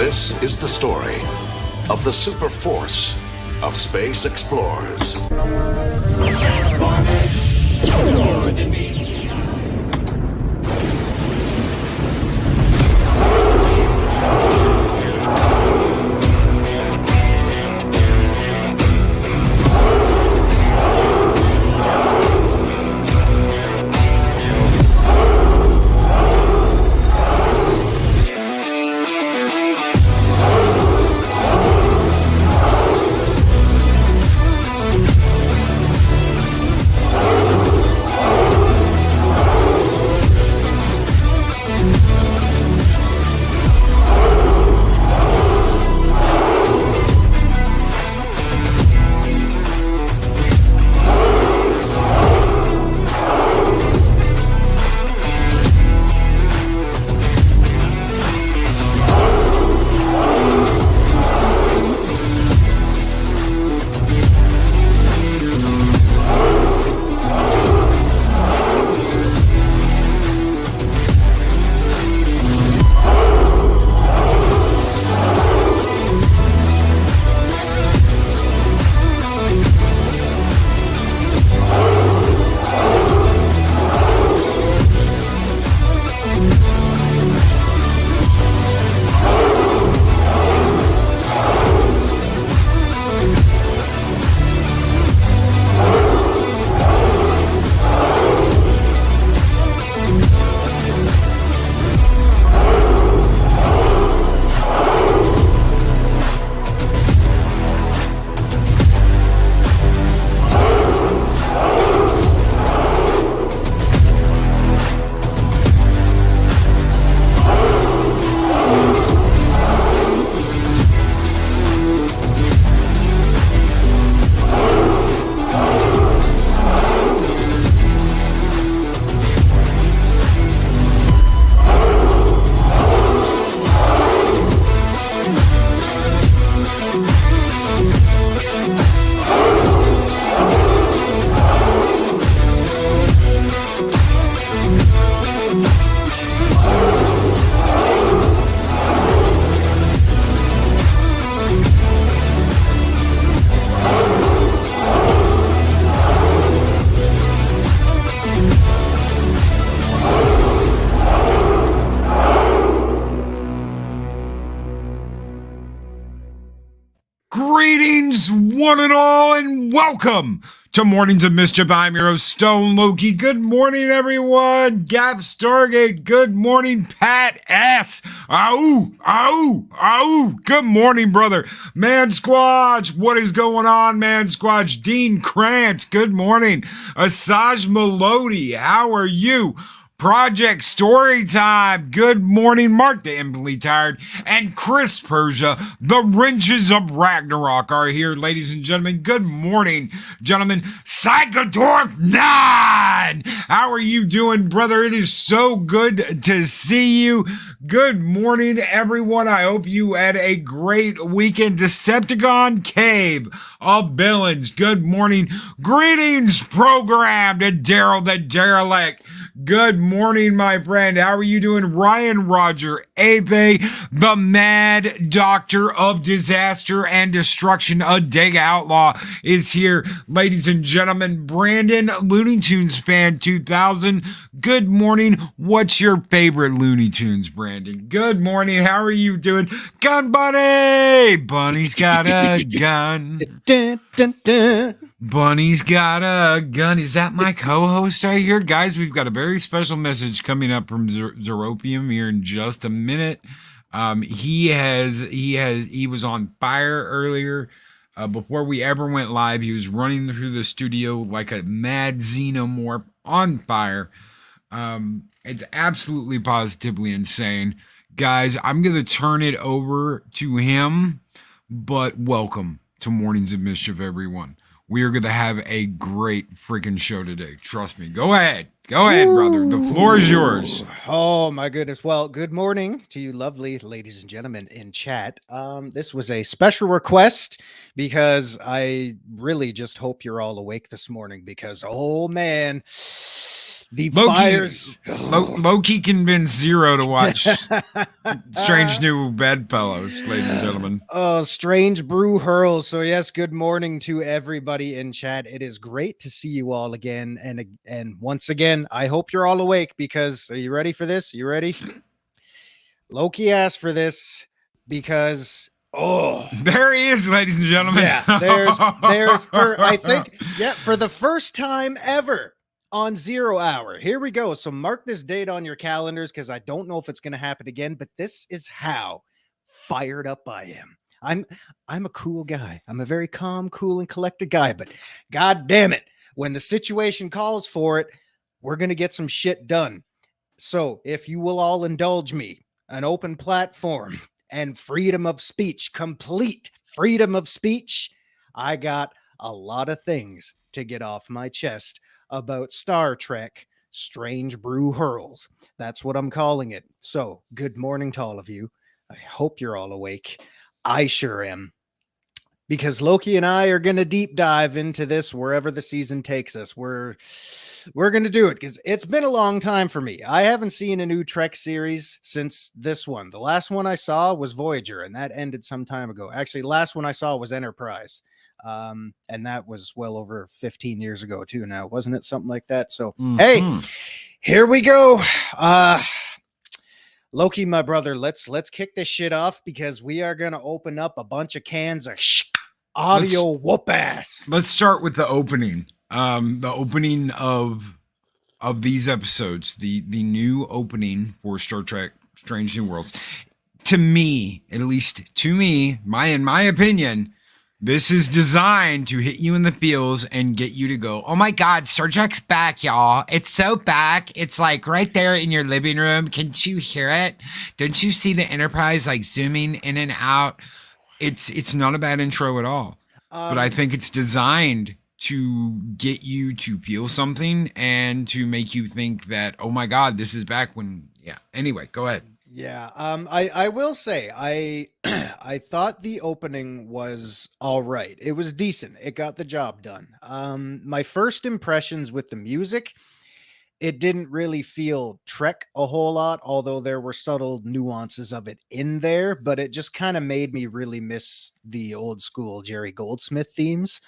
This is the story of the super force of space explorers. Greetings, one and all, and welcome to Mornings of Mischief. I'm your host, Stone Loki. Good morning, everyone. Gap Stargate. Good morning, Pat S. Ow. Good morning, brother. Man Squatch. What is going on, Man Squatch? Dean Krantz. Good morning. Asaj Melody. How are you? Project Storytime. Good morning, Mark the Eminently Tired, and Chris Persia. The Wrenches of Ragnarok are here, ladies and gentlemen. Good morning, gentlemen. Psychodorf 9! How are you doing, brother? It is so good to see you. Good morning, everyone. I hope you had a great weekend. Decepticon Cave of Villains. Good morning. Greetings, program to Daryl the Derelict. Good morning, my friend. How are you doing? Ryan Roger Ape, the Mad Doctor of Disaster and Destruction, a Dig Outlaw, is here. Ladies and gentlemen, Brandon, Looney Tunes Fan 2000. Good morning. What's your favorite Looney Tunes, Brandon? Good morning. How are you doing? Gun Bunny! Bunny's got a gun. Dun, dun, dun. Bunny's got a gun. Is that my co-host right here? Guys, we've got a very special message coming up from Zeropium here in just a minute. He was on fire earlier. Before we ever went live, he was running through the studio like a mad xenomorph on fire. It's absolutely positively insane. Guys, I'm going to turn it over to him, but welcome to Mornings of Mischief, everyone. We are going to have a great freaking show today. Trust me. Go ahead. Go ahead, brother. The floor is yours. Oh, my goodness. Well, good morning to you lovely ladies and gentlemen in chat. This was a special request because I really just hope you're all awake this morning because, oh, man, The Loki, fires. Loki convinced Zero to watch Strange New Bedfellows, ladies and gentlemen. Oh, Strange Brew Hurls. So yes, good morning to everybody in chat. It is great to see you all again. And once again, I hope you're all awake because are you ready for this? You ready? Loki asked for this because there he is, ladies and gentlemen. Yeah, there's for the first time ever on 0 Hour. Here we go. So mark this date on your calendars because I don't know if it's going to happen again, but this is how fired up I am. I'm a cool guy. I'm a very calm, cool, and collected guy, but god damn it, when the situation calls for it, we're going to get some shit done. So if you will all indulge me, an open platform and freedom of speech, complete freedom of speech, I got a lot of things to get off my chest about Star Trek Strange Brew Hurls. That's what I'm calling it. So good morning to all of you. I hope you're all awake. I sure am. Because Loki and I are going to deep dive into this wherever the season takes us. We're going to do it because it's been a long time for me. I haven't seen a new Trek series since this one. The last one I saw was Voyager, and that ended some time ago. Actually, the last one I saw was Enterprise, and that was well over 15 years ago too now, wasn't it? Something like that. So, Hey, here we go. Loki, my brother, let's kick this shit off because we are going to open up a bunch of cans of audio whoop ass. Let's start with the opening. The opening of these episodes, the new opening for Star Trek Strange New Worlds. To me, at least to me, in my opinion, this is designed to hit you in the feels and get you to go, oh my God, Star Trek's back, y'all. It's so back. It's like right there in your living room. Can't you hear it? Don't you see the Enterprise like zooming in and out? It's not a bad intro at all. But I think it's designed to get you to feel something and to make you think that, oh my God, this is back when, yeah. Anyway, go ahead. Yeah. I will say, I thought the opening was all right. It was decent. It got the job done. My first impressions with the music, it didn't really feel Trek a whole lot, although there were subtle nuances of it in there, but it just kind of made me really miss the old school Jerry Goldsmith themes.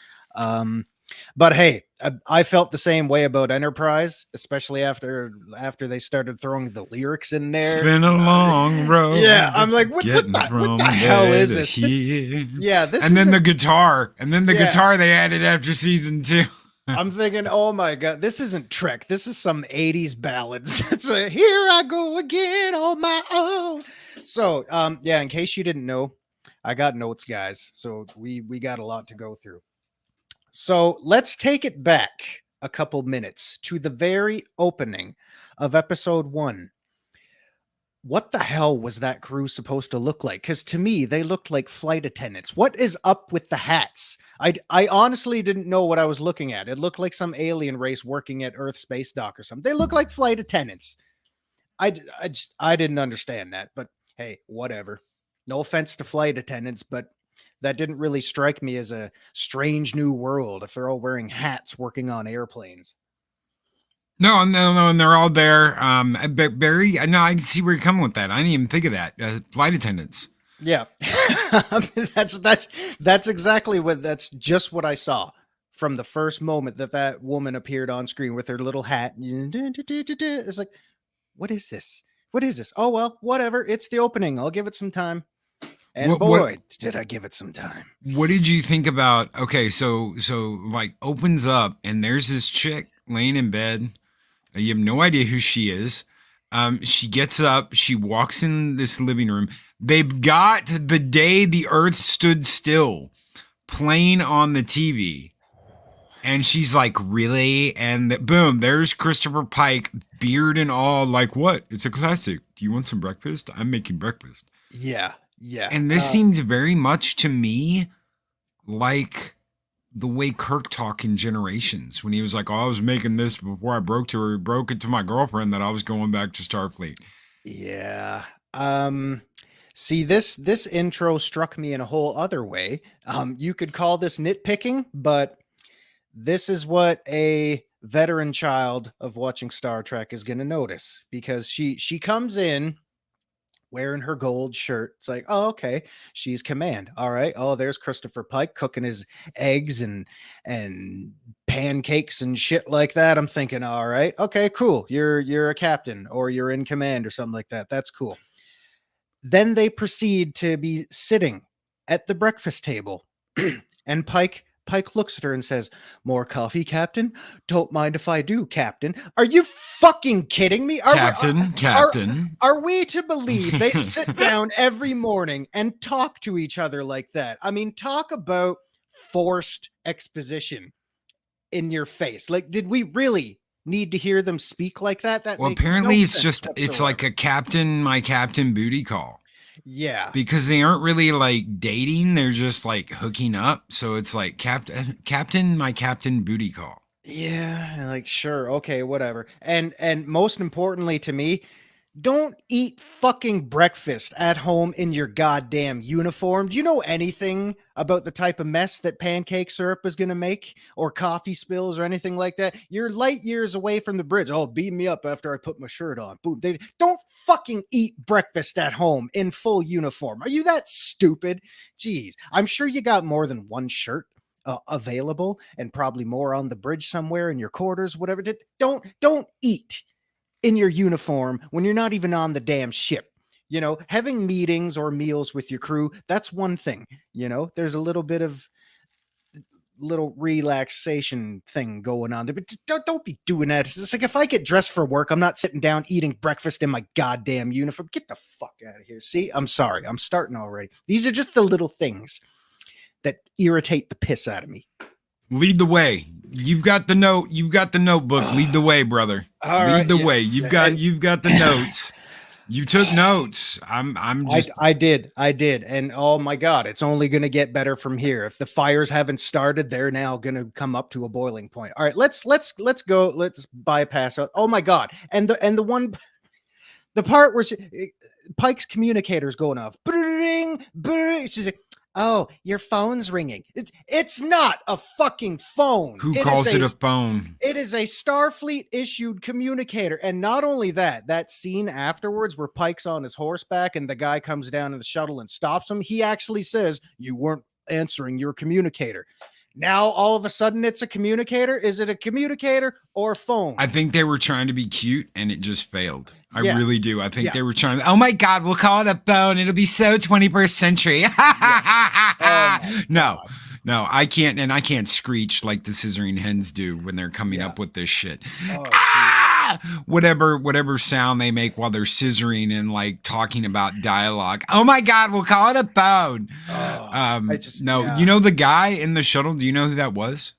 But hey, I felt the same way about Enterprise, especially after they started throwing the lyrics in there. It's been a long road. Yeah, I'm like, what the hell is this? The guitar. And then the guitar they added after season 2. I'm thinking, oh my God, this isn't Trek. This is some 80s ballads. It's a here I go again on my own. So, in case you didn't know, I got notes, guys. So we got a lot to go through. So let's take it back a couple minutes to the very opening of episode 1. What the hell was that crew supposed to look like? Because to me, they looked like flight attendants. What is up with the hats? I honestly didn't know what I was looking at. It looked like some alien race working at Earth Space Dock or something. They look like flight attendants. I didn't understand that, but hey, whatever. No offense to flight attendants, but that didn't really strike me as a strange new world if they're all wearing hats working on airplanes. No, and they're all there. Barry, no, I can see where you're coming with that. I didn't even think of that. Flight attendants. Yeah, that's exactly that's just what I saw from the first moment that woman appeared on screen with her little hat. It's like, what is this? What is this? Oh, well, whatever. It's the opening. I'll give it some time. And did I give it some time. What did you think about, okay, so like opens up and there's this chick laying in bed. You have no idea who she is. She gets up, she walks in this living room. They've got The Day the Earth Stood Still playing on the TV. And she's like, really? And boom, there's Christopher Pike, beard and all, like, what? It's a classic. Do you want some breakfast? I'm making breakfast. Yeah. Yeah. And this seemed very much to me like the way Kirk talked in Generations when he was like, oh, I was making this before I broke it to my girlfriend that I was going back to Starfleet. Yeah. See, this intro struck me in a whole other way. You could call this nitpicking, but this is what a veteran child of watching Star Trek is going to notice, because she comes in wearing her gold shirt. It's like, oh, okay, she's command. All right. Oh, there's Christopher Pike cooking his eggs and pancakes and shit like that. I'm thinking, all right, okay, cool. You're a captain, or you're in command or something like that. That's cool. Then they proceed to be sitting at the breakfast table, and Pike looks at her and says, "More coffee, Captain? Don't mind if I do, Captain." Are you fucking kidding me? Captain. Are we to believe they sit down every morning and talk to each other like that? I mean, talk about forced exposition in your face. Like, did we really need to hear them speak like that? That Well, makes apparently no it's sense just, it's like whatsoever. a captain, my captain booty call. Yeah. Because they aren't really like dating, they're just like hooking up. So it's like captain, my captain booty call. Yeah, like sure, okay, whatever. And most importantly to me, don't eat fucking breakfast at home in your goddamn uniform. Do you know anything about the type of mess that pancake syrup is going to make, or coffee spills or anything like that? You're light years away from the bridge. Oh, beat me up after I put my shirt on. Boom. They don't fucking eat breakfast at home in full uniform. Are you that stupid? Jeez. I'm sure you got more than one shirt available, and probably more on the bridge somewhere in your quarters, whatever. Don't eat in your uniform when you're not even on the damn ship. You know, having meetings or meals with your crew, that's one thing. You know, there's a little bit of little relaxation thing going on there, but don't be doing that. It's like, if I get dressed for work, I'm not sitting down eating breakfast in my goddamn uniform. Get the fuck out of here. See, I'm sorry, I'm starting already. These are just the little things that irritate the piss out of me. Lead the way. You've got the note. You've got the notebook. Lead the way, brother. Lead the way. You've got the notes. You took notes. I'm just. I did. And oh my God, it's only going to get better from here. If the fires haven't started, they're now going to come up to a boiling point. All right, let's go. Let's bypass. Oh my God. And the part where Pike's communicator's going off. Bring. She's like, oh, your phone's ringing. It's not a fucking phone. Who calls it a phone? It is a Starfleet issued communicator. And not only that scene afterwards where Pike's on his horseback and the guy comes down in the shuttle and stops him, he actually says, you weren't answering your communicator. Now, all of a sudden, it's a communicator. Is it a communicator or a phone? I think they were trying to be cute and it just failed. I Yeah. really do. I think they were trying to, oh my God, we'll call it a phone. It'll be so 21st century. No, I can't. And I can't screech like the scissoring hens do when they're coming up with this shit. Whatever sound they make while they're scissoring and like talking about dialogue. Oh my God, we'll call it a phone. You know the guy in the shuttle. Do you know who that was?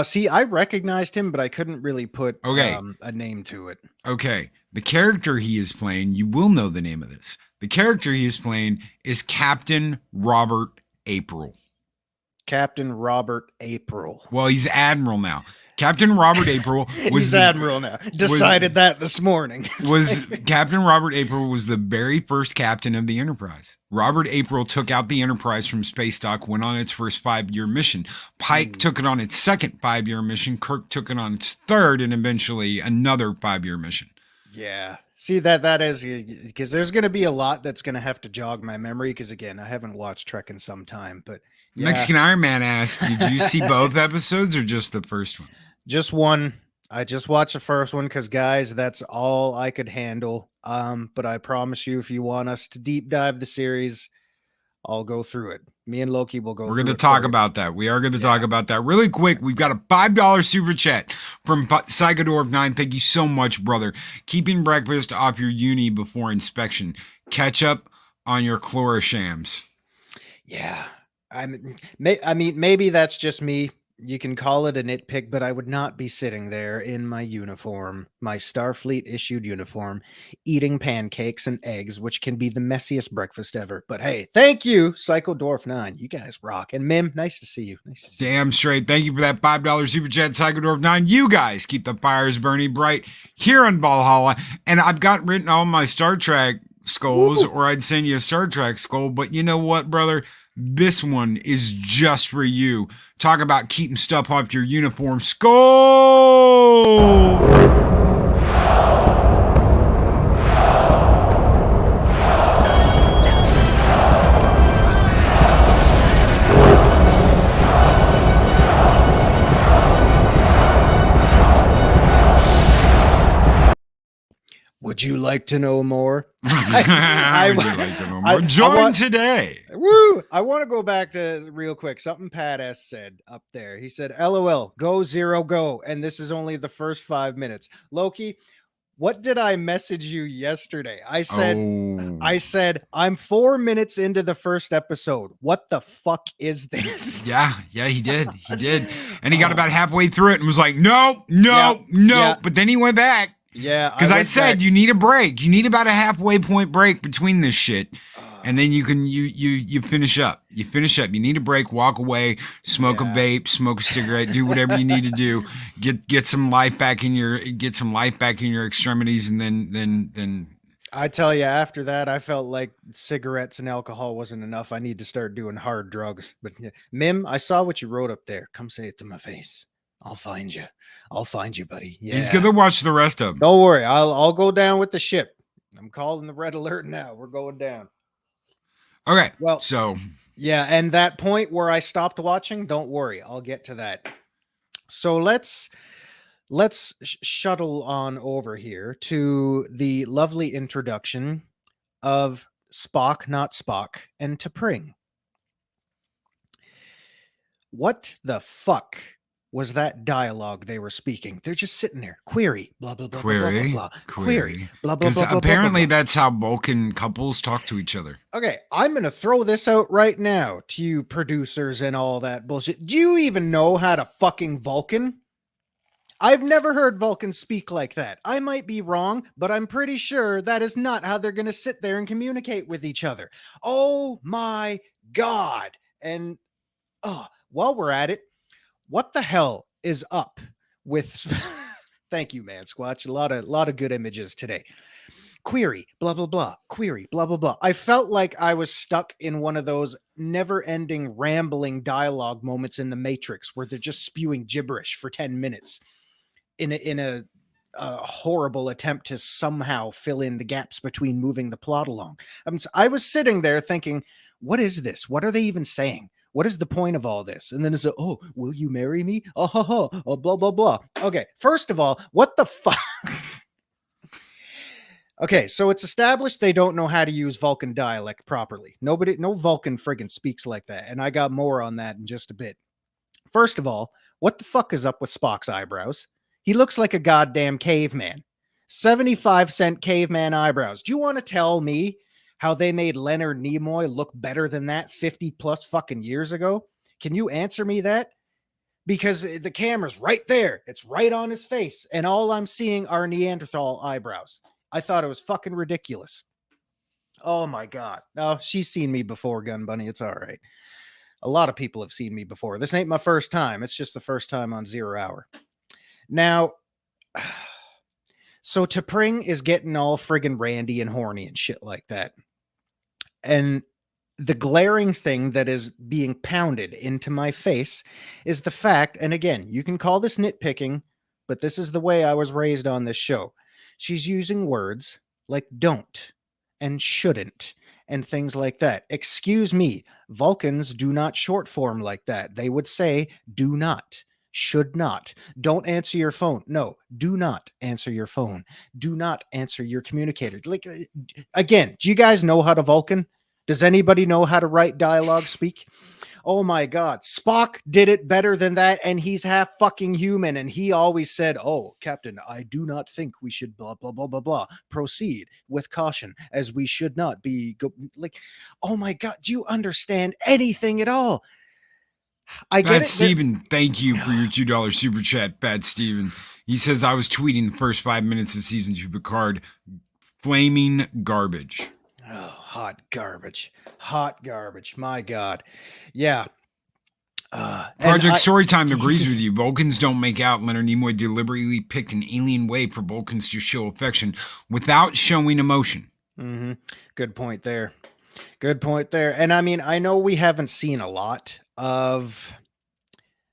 See, I recognized him, but I couldn't really put a name to it. Okay. The character he is playing, you will know the name of this. The character he is playing is Captain Robert April. Captain Robert April. Well, he's Admiral now. Captain Robert April was he's Admiral now. Decided that this morning. Captain Robert April was the very first captain of the Enterprise. Robert April took out the Enterprise from space dock, went on its first 5-year mission. Pike took it on its second 5-year mission. Kirk took it on its third, and eventually another 5-year mission. Yeah. See, that is because there's going to be a lot that's going to have to jog my memory, because again, I haven't watched Trek in some time, but yeah. Mexican Iron Man asked, did you see both episodes or just the first one? Just one. I just watched the first one because, guys, that's all I could handle. But I promise you, if you want us to deep dive the series, I'll go through it. Me and Loki will go through it. We're going to talk about that. We are going to talk about that really quick. We've got a $5 super chat from Psychodorf9. Thank you so much, brother. Keeping breakfast off your uni before inspection. Catch up on your chloroshams. Yeah. I mean, maybe that's just me. You can call it a nitpick, but I would not be sitting there in my uniform, my Starfleet issued uniform, eating pancakes and eggs, which can be the messiest breakfast ever. But hey, thank you, Psychodorf9. You guys rock. And Mim, nice to see you. Damn straight. Thank you for that $5 super chat, Psychodorf9. You guys keep the fires burning bright here on Valhalla. And I've got written all my Star Trek skulls, or I'd send you a Star Trek skull. But you know what, brother? this one is just for you. Talk about keeping stuff off your uniform. Skull! Would you like to know more? I would like to know more. Join today. Woo! I want to go back to real quick. Something Pat S said up there. He said, LOL, go Zero, go. And this is only the first 5 minutes. Loki, what did I message you yesterday? I said, I'm 4 minutes into the first episode. What the fuck is this? Yeah, he did. And he got about halfway through it and was like, no. But then he went back. Yeah. Because I said, you need a break. You need about a halfway point break between this shit. And then you can you finish up. You finish up. You need a break, walk away, smoke a vape, smoke a cigarette, do whatever you need to do. Get some life back in your extremities, and then I tell you, after that, I felt like cigarettes and alcohol wasn't enough. I need to start doing hard drugs. But Mim, I saw what you wrote up there. Come say it to my face. I'll find you. I'll find you, buddy. Yeah. He's gonna watch the rest of them. Don't worry. I'll go down with the ship. I'm calling the red alert now. We're going down. Okay. Well, so yeah, and that point where I stopped watching, don't worry. I'll get to that. So let's shuttle on over here to the lovely introduction of Spock, not Spock, and T'Pring. What the fuck was that dialogue they were speaking? They're just sitting there. Query, blah, blah, blah, blah, blah, blah. Query, blah, blah, blah, blah, apparently blah, blah. that's how Vulcan couples talk to each other. Okay, I'm going to throw this out right now to you producers and all that bullshit. Do you even know how to fucking Vulcan? I've never heard Vulcans speak like that. I might be wrong, but I'm pretty sure that is not how they're going to sit there and communicate with each other. Oh my God. And while we're at it, what the hell is up with thank you, man, Squatch. A lot of good images today. Query, blah, blah, blah. Query, blah, blah, blah. I felt like I was stuck in one of those never-ending rambling dialogue moments in the Matrix where they're just spewing gibberish for 10 minutes in a horrible attempt to somehow fill in the gaps between moving the plot along. I was sitting there thinking, what is this? What are they even saying? What is the point of all this? And then it's will you marry me? Blah, blah, blah. Okay, first of all, what the fuck? Okay, so it's established they don't know how to use Vulcan dialect properly. No Vulcan friggin' speaks like that. And I got more on that in just a bit. First of all, what the fuck is up with Spock's eyebrows? He looks like a goddamn caveman. 75-cent caveman eyebrows. Do you want to tell me how they made Leonard Nimoy look better than that 50 plus fucking years ago? Can you answer me that? Because the camera's right there. It's right on his face. And all I'm seeing are Neanderthal eyebrows. I thought it was fucking ridiculous. Oh my God. Oh, she's seen me before, Gun Bunny. It's all right. A lot of people have seen me before. This ain't my first time. It's just the first time on Zero Hour. Now, so T'Pring is getting all friggin' randy and horny and shit like that. And the glaring thing that is being pounded into my face is the fact, and again, you can call this nitpicking, but this is the way I was raised on this show. She's using words like don't and shouldn't and things like that. Excuse me, Vulcans do not short form like that. They would say do not, should not, don't answer your phone. No, do not answer your phone. Do not answer your communicator. Like, again, do you guys know how to Vulcan? Does anybody know how to write dialogue speak? Oh my God. Spock did it better than that. And he's half fucking human. And he always said, oh, Captain, I do not think we should blah, blah, blah, blah, blah. Proceed with caution as we should not be like, oh my God. Do you understand anything at all? I get Bad it. Steven, thank you for your $2 super chat, Bad Steven. He says, I was tweeting the first 5 minutes of season 2 Picard. Flaming garbage. Oh, hot garbage. Hot garbage. My God. Yeah. Project Storytime agrees with you. Vulcans don't make out. Leonard Nimoy deliberately picked an alien way for Vulcans to show affection without showing emotion. Mm-hmm. Good point there. Good point there. And I mean, I know we haven't seen a lot of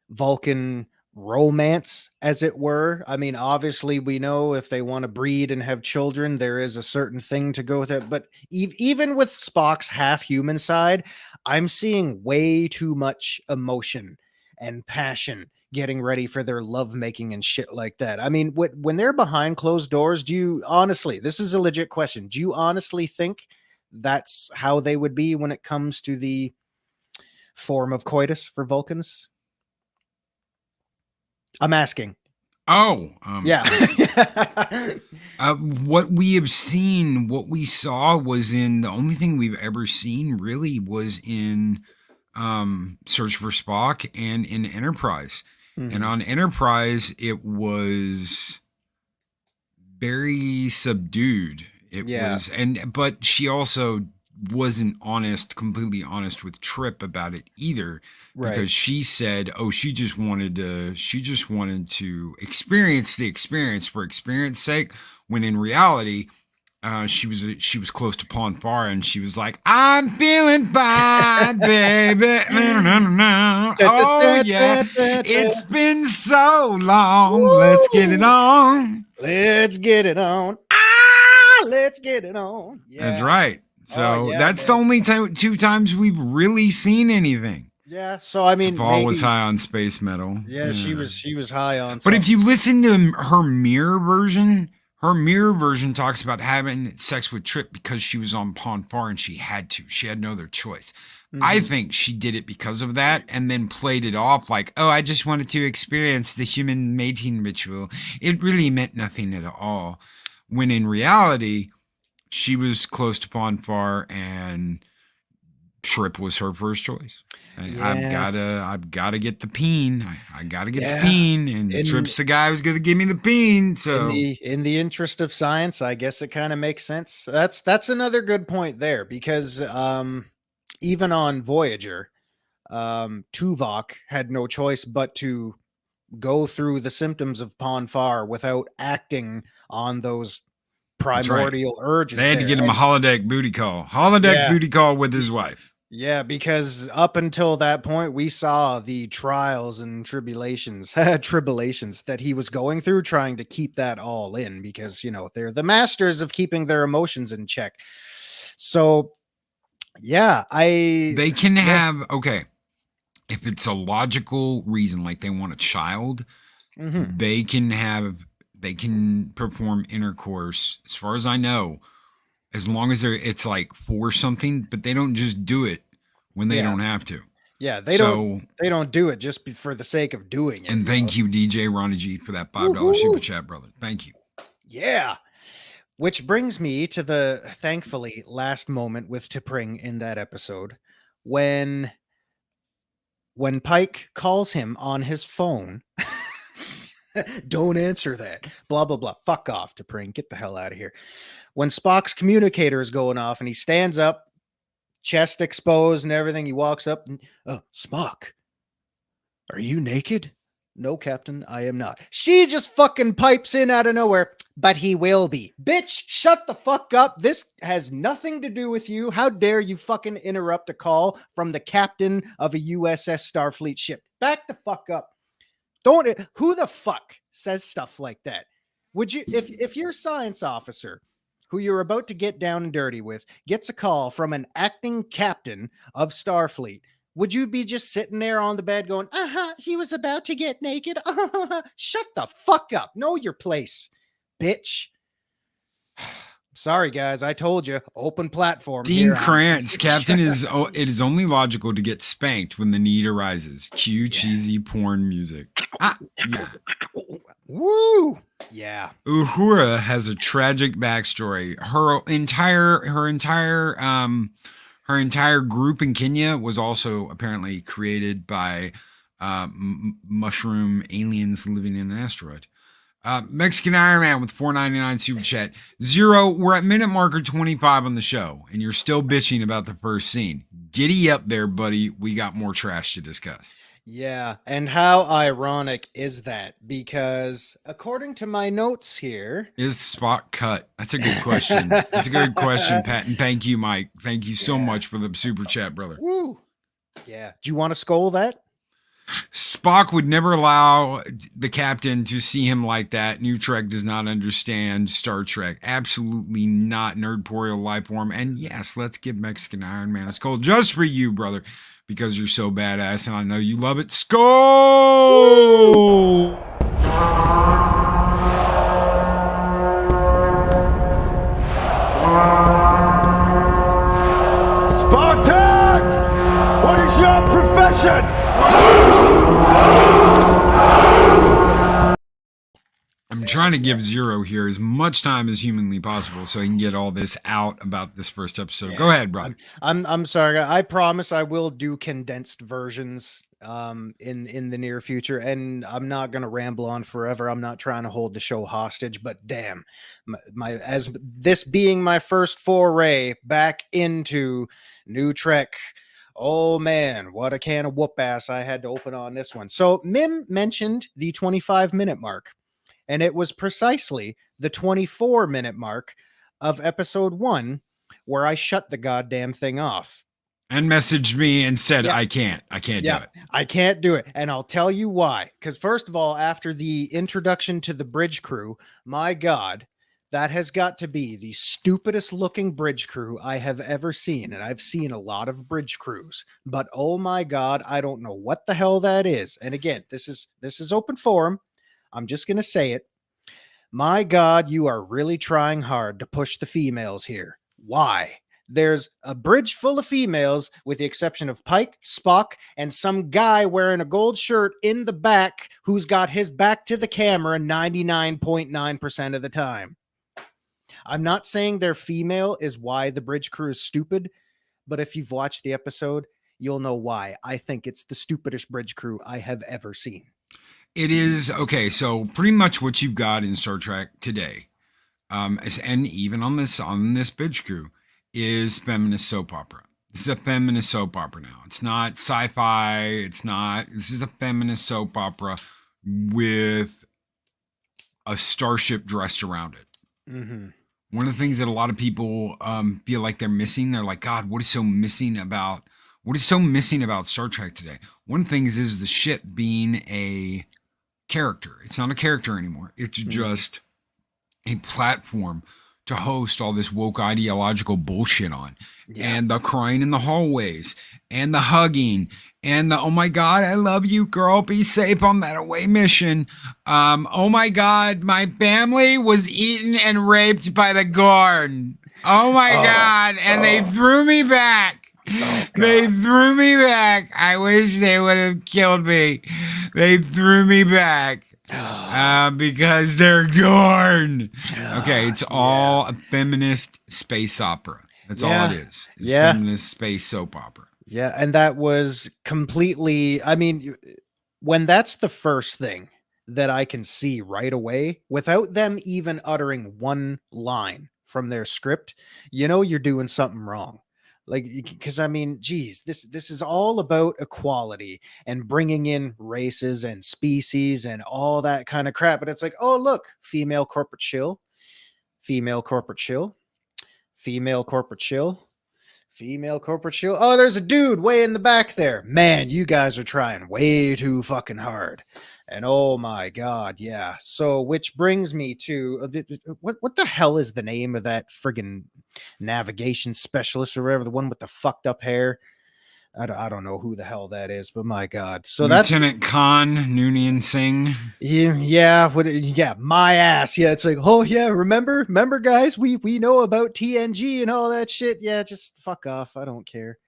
Vulcan romance, as it were. I mean, obviously, we know if they want to breed and have children, there is a certain thing to go with it. But even with Spock's half human side, I'm seeing way too much emotion and passion getting ready for their lovemaking and shit like that. I mean, when they're behind closed doors, do you honestly, this is a legit question, do you honestly think that's how they would be when it comes to the form of coitus for Vulcans? I'm asking. Oh, Yeah. what we have seen, what we saw was in the only thing we've ever seen really was in Search for Spock and in Enterprise. And on Enterprise, it was very subdued. It was, but she also wasn't completely honest with Trip about it either, because she said, "Oh, she just wanted to experience the experience for experience sake." When in reality, she was close to Pon Farr, and she was like, "I'm feeling fine, baby." Oh yeah, it's been so long. Woo! Let's get it on. Let's get it on. Let's get it on. Yeah. That's right. So that's the only two times we've really seen anything. Yeah. So I mean, Paul was high on space metal. Yeah, she was high on. But if you listen to her mirror version talks about having sex with Trip because she was on Pon Farr and she had to. She had no other choice. I think she did it because of that and then played it off like, "Oh, I just wanted to experience the human mating ritual. It really meant nothing at all." When in reality, she was close to Pon Farr and Trip was her first choice. I've gotta get the peen. I gotta get the peen, and Trip's the guy who's gonna give me the peen. So in the interest of science, I guess it kind of makes sense. That's another good point there, because even on Voyager, Tuvok had no choice but to go through the symptoms of Pon Farr without acting on those primordial urges. They had to get him a holodeck booty call with his wife. Yeah, because up until that point, we saw the trials and tribulations that he was going through, trying to keep that all in, because, you know, they're the masters of keeping their emotions in check. So, yeah, they can have, if it's a logical reason, like they want a child, they can perform intercourse, as far as I know, as long as it's like for something, but they don't just do it when they don't have to. Yeah, they don't do it just for the sake of doing it. And thank you, DJ Ronnie G, for that $5 super chat, brother. Thank you. Yeah. Which brings me to the thankfully last moment with T'Pring in that episode, when Pike calls him on his phone. Don't answer that. Blah, blah, blah. Fuck off, T'Pring. Get the hell out of here. When Spock's communicator is going off and he stands up, chest exposed and everything, he walks up and, "Oh, Spock, are you naked?" "No, Captain, I am not." She just fucking pipes in out of nowhere. "But he will be." Bitch, shut the fuck up. This has nothing to do with you. How dare you fucking interrupt a call from the captain of a USS Starfleet ship? Back the fuck up. Who the fuck says stuff like that? Would you, if your science officer, who you're about to get down and dirty with, gets a call from an acting captain of Starfleet, would you be just sitting there on the bed going, he was about to get naked? Shut the fuck up. Know your place, bitch. Sorry, guys. I told you. Open platform. Dean Krantz, Captain, it is only logical to get spanked when the need arises. Cue cheesy porn music. Yeah. Woo. Yeah. Uhura has a tragic backstory. Her entire group in Kenya was also apparently created by mushroom aliens living in an asteroid. Mexican Iron Man with $4.99 super chat. Zero, we're at minute marker 25 on the show, and you're still bitching about the first scene. Giddy up there, buddy. We got more trash to discuss. Yeah, and how ironic is that? Because according to my notes here, Is Spock cut? That's a good question. That's a good question, Pat. And thank you, Mike. Thank you so yeah, much for the super chat, brother. woo, yeah. Do you want to skull that? Spock would never allow the captain to see him like that. New Trek does not understand Star Trek. Absolutely not. Nerdporial life form. And yes, let's give Mexican Iron Man a skull just for you, brother, because you're so badass and I know you love it. Skull! Spartans! What is your profession? I'm trying to give Zero here as much time as humanly possible so he can get all this out about this first episode. Yeah. Go ahead, brother. I'm sorry. I promise I will do condensed versions in the near future, and I'm not gonna ramble on forever. I'm not trying to hold the show hostage, but damn, my as this being my first foray back into New Trek. Oh man, what a can of whoop ass I had to open on this one. So Mim mentioned the 25-minute mark, and it was precisely the 24-minute mark of episode 1 where I shut the goddamn thing off. And messaged me and said, Yeah. I can't do it. I can't do it. And I'll tell you why. Because, first of all, after the introduction to the bridge crew, my God, that has got to be the stupidest looking bridge crew I have ever seen. And I've seen a lot of bridge crews, but oh my God, I don't know what the hell that is. And again, this is open forum. I'm just going to say it. My God, you are really trying hard to push the females here. Why? There's a bridge full of females, with the exception of Pike, Spock, and some guy wearing a gold shirt in the back who's got his back to the camera 99.9% of the time. I'm not saying they're female is why the bridge crew is stupid, but if you've watched the episode, you'll know why. I think it's the stupidest bridge crew I have ever seen. It is okay. So pretty much what you've got in Star Trek today, and even on this bridge crew, is feminist soap opera. This is a feminist soap opera now. It's not sci-fi. It's not. This is a feminist soap opera with a starship dressed around it. Mm-hmm. One of the things that a lot of people feel like they're missing, they're like, God, what is so missing about Star Trek today? One of the things is the ship being a character. It's not a character anymore. It's just a platform to host all this woke ideological bullshit on. Yeah. And the crying in the hallways and the hugging and the, oh my God, I love you, girl. Be safe on that away mission. Oh my God, my family was eaten and raped by the Gorn. Oh my God. And they threw me back. They threw me back. I wish they would have killed me. They threw me back. Because they're Gorn. Okay, it's all a feminist space opera. That's all it is. It's feminist space soap opera. Yeah, and that was completely, I mean, when that's the first thing that I can see right away, without them even uttering one line from their script, you know you're doing something wrong. Like, because I mean, geez, this is all about equality and bringing in races and species and all that kind of crap. But it's like, oh, look, female corporate shill, female corporate shill, female corporate shill, female corporate shill. Oh, there's a dude way in the back there. Man, you guys are trying way too fucking hard. And oh my God, yeah. So, which brings me to what the hell is the name of that friggin' navigation specialist or whatever, the one with the fucked up hair? I don't know who the hell that is, but my God. So Lieutenant Khan Noonien Singh. Yeah, my ass. Yeah, it's like, oh yeah, remember guys, we know about TNG and all that shit. Yeah, just fuck off. I don't care.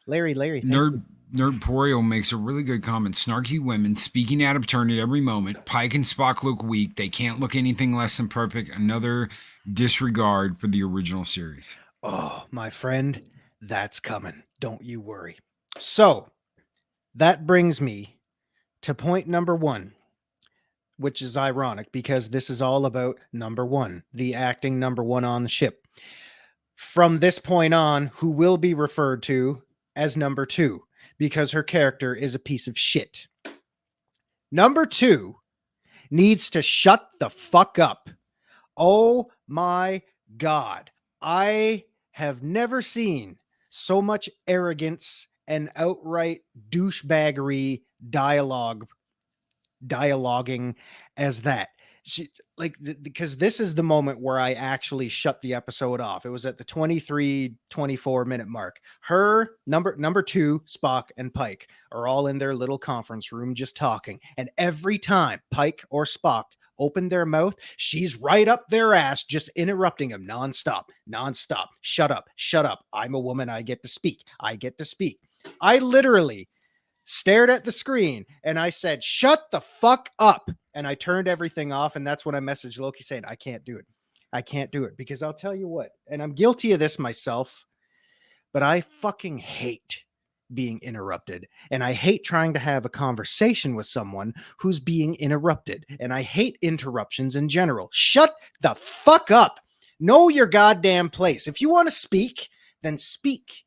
Larry, Nerdporial makes a really good comment. Snarky women speaking out of turn at every moment. Pike and Spock look weak. They can't look anything less than perfect. Another disregard for the original series. Oh, my friend, that's coming. Don't you worry. So that brings me to point number 1, which is ironic because this is all about number 1, the acting number 1 on the ship. From this point on, who will be referred to as number 2. because her character is a piece of shit. Number 2 needs to shut the fuck up. Oh my God. I have never seen so much arrogance and outright douchebaggery dialoguing as that. Because this is the moment where I actually shut the episode off. It was at the 24 minute mark. Her number 2, Spock and Pike are all in their little conference room just talking. And every time Pike or Spock open their mouth, she's right up their ass, just interrupting them nonstop. Shut up. I'm a woman. I get to speak. I literally stared at the screen and I said, shut the fuck up. And I turned everything off. And that's when I messaged Loki saying, I can't do it because I'll tell you what, and I'm guilty of this myself, but I fucking hate being interrupted. And I hate trying to have a conversation with someone who's being interrupted. And I hate interruptions in general. Shut the fuck up. Know your goddamn place. If you want to speak, then speak.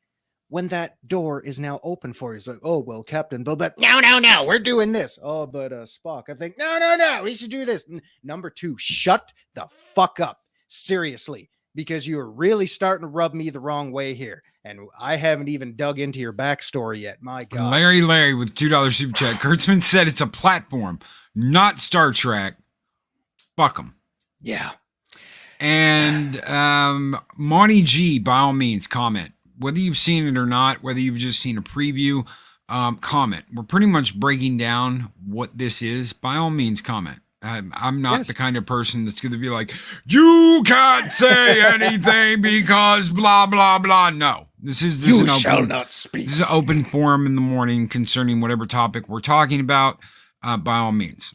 When that door is now open for you, it's like, oh, well, Captain Bill, but no, we're doing this. Oh, but Spock, I think, no, we should do this. Number 2, shut the fuck up. Seriously, because you're really starting to rub me the wrong way here. And I haven't even dug into your backstory yet. My God. Larry with $2 super chat. Kurtzman said it's a platform, not Star Trek. Fuck them. Yeah. And Monty G, by all means, comment. Whether you've seen it or not, whether you've just seen a preview, comment. We're pretty much breaking down what this is. By all means, comment. I'm not the kind of person that's going to be like, you can't say anything because blah, blah, blah. No. This is not speak. This is an open forum in the morning concerning whatever topic we're talking about, by all means.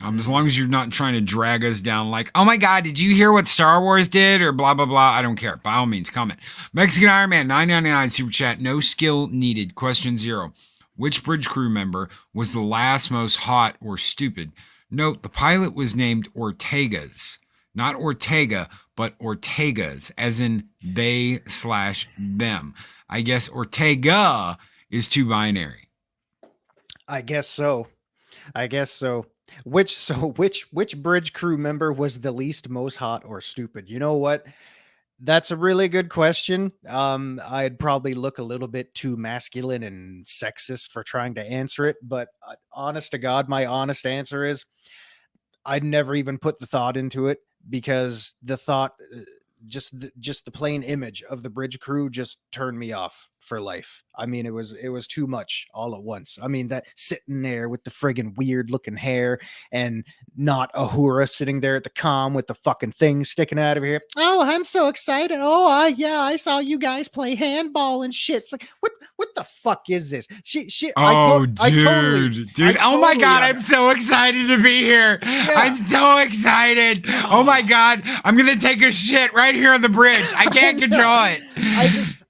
As long as you're not trying to drag us down like, oh my God, did you hear what Star Wars did? Or blah, blah, blah. I don't care. By all means, comment. Mexican Iron Man, $9.99 super chat. No skill needed. Question 0. Which bridge crew member was the last most hot or stupid? Note, the pilot was named Ortegas. Not Ortega, but Ortegas, as in they/them. I guess Ortega is too binary. I guess so. Which bridge crew member was the least most hot or stupid? You know what? That's a really good question. I'd probably look a little bit too masculine and sexist for trying to answer it, but honest to God, my honest answer is I'd never even put the thought into it because the thought, just the plain image of the bridge crew just turned me off for life. I mean, it was too much all at once. I mean, that sitting there with the friggin' weird looking hair and not Uhura sitting there at the comm with the fucking thing sticking out of here. Oh, I'm so excited. Oh, I saw you guys play handball and shit. It's like, what the fuck is this? Dude. Oh my God, I'm so excited to be here. Yeah. I'm so excited. Oh my God, I'm going to take a shit right here on the bridge. I can't control it.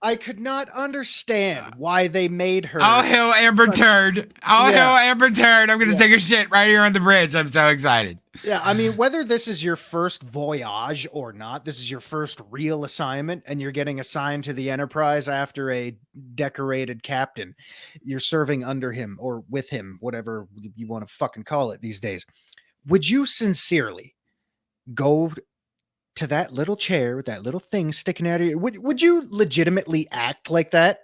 I could not understand why they made her. Oh, hell, Amber Turd. Oh, hell, Amber Turd. I'm going to take a shit right here on the bridge. I'm so excited. Yeah, I mean, whether this is your first voyage or not, this is your first real assignment, and you're getting assigned to the Enterprise after a decorated captain. You're serving under him or with him, whatever you want to fucking call it these days. Would you sincerely go to that little chair with that little thing sticking out of you? Would you legitimately act like that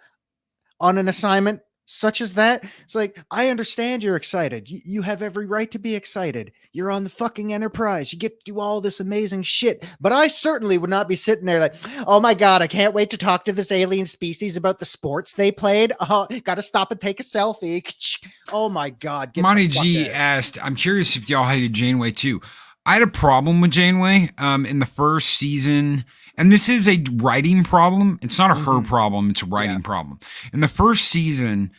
on an assignment such as that? It's like, I understand you're excited. You have every right to be excited. You're on the fucking Enterprise. You get to do all this amazing shit. But I certainly would not be sitting there like, oh my God, I can't wait to talk to this alien species about the sports they played. Got to stop and take a selfie. Oh my God. Monty G asked, I'm curious if y'all hated Janeway too. I had a problem with Janeway in the first season, and this is a writing problem. It's not a her problem. It's a writing problem. In the first season,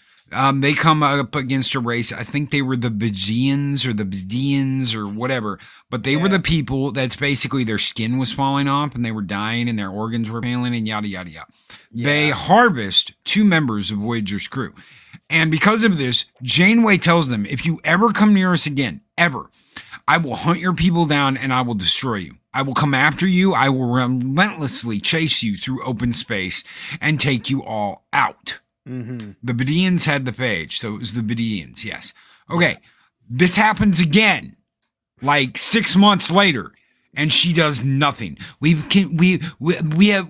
they come up against a race. I think they were the Bajians or the Bedians or whatever, but they were the people that's basically their skin was falling off and they were dying and their organs were failing and yada, yada, yada. Yeah. They harvest 2 members of Voyager's crew. And because of this, Janeway tells them, if you ever come near us again, ever, I will hunt your people down and I will destroy you. I will come after you. I will relentlessly chase you through open space and take you all out. Mm-hmm. The Bedeans had the phage, so it was the Bedeans. Yes. Okay. This happens again, like 6 months later, and she does nothing. We have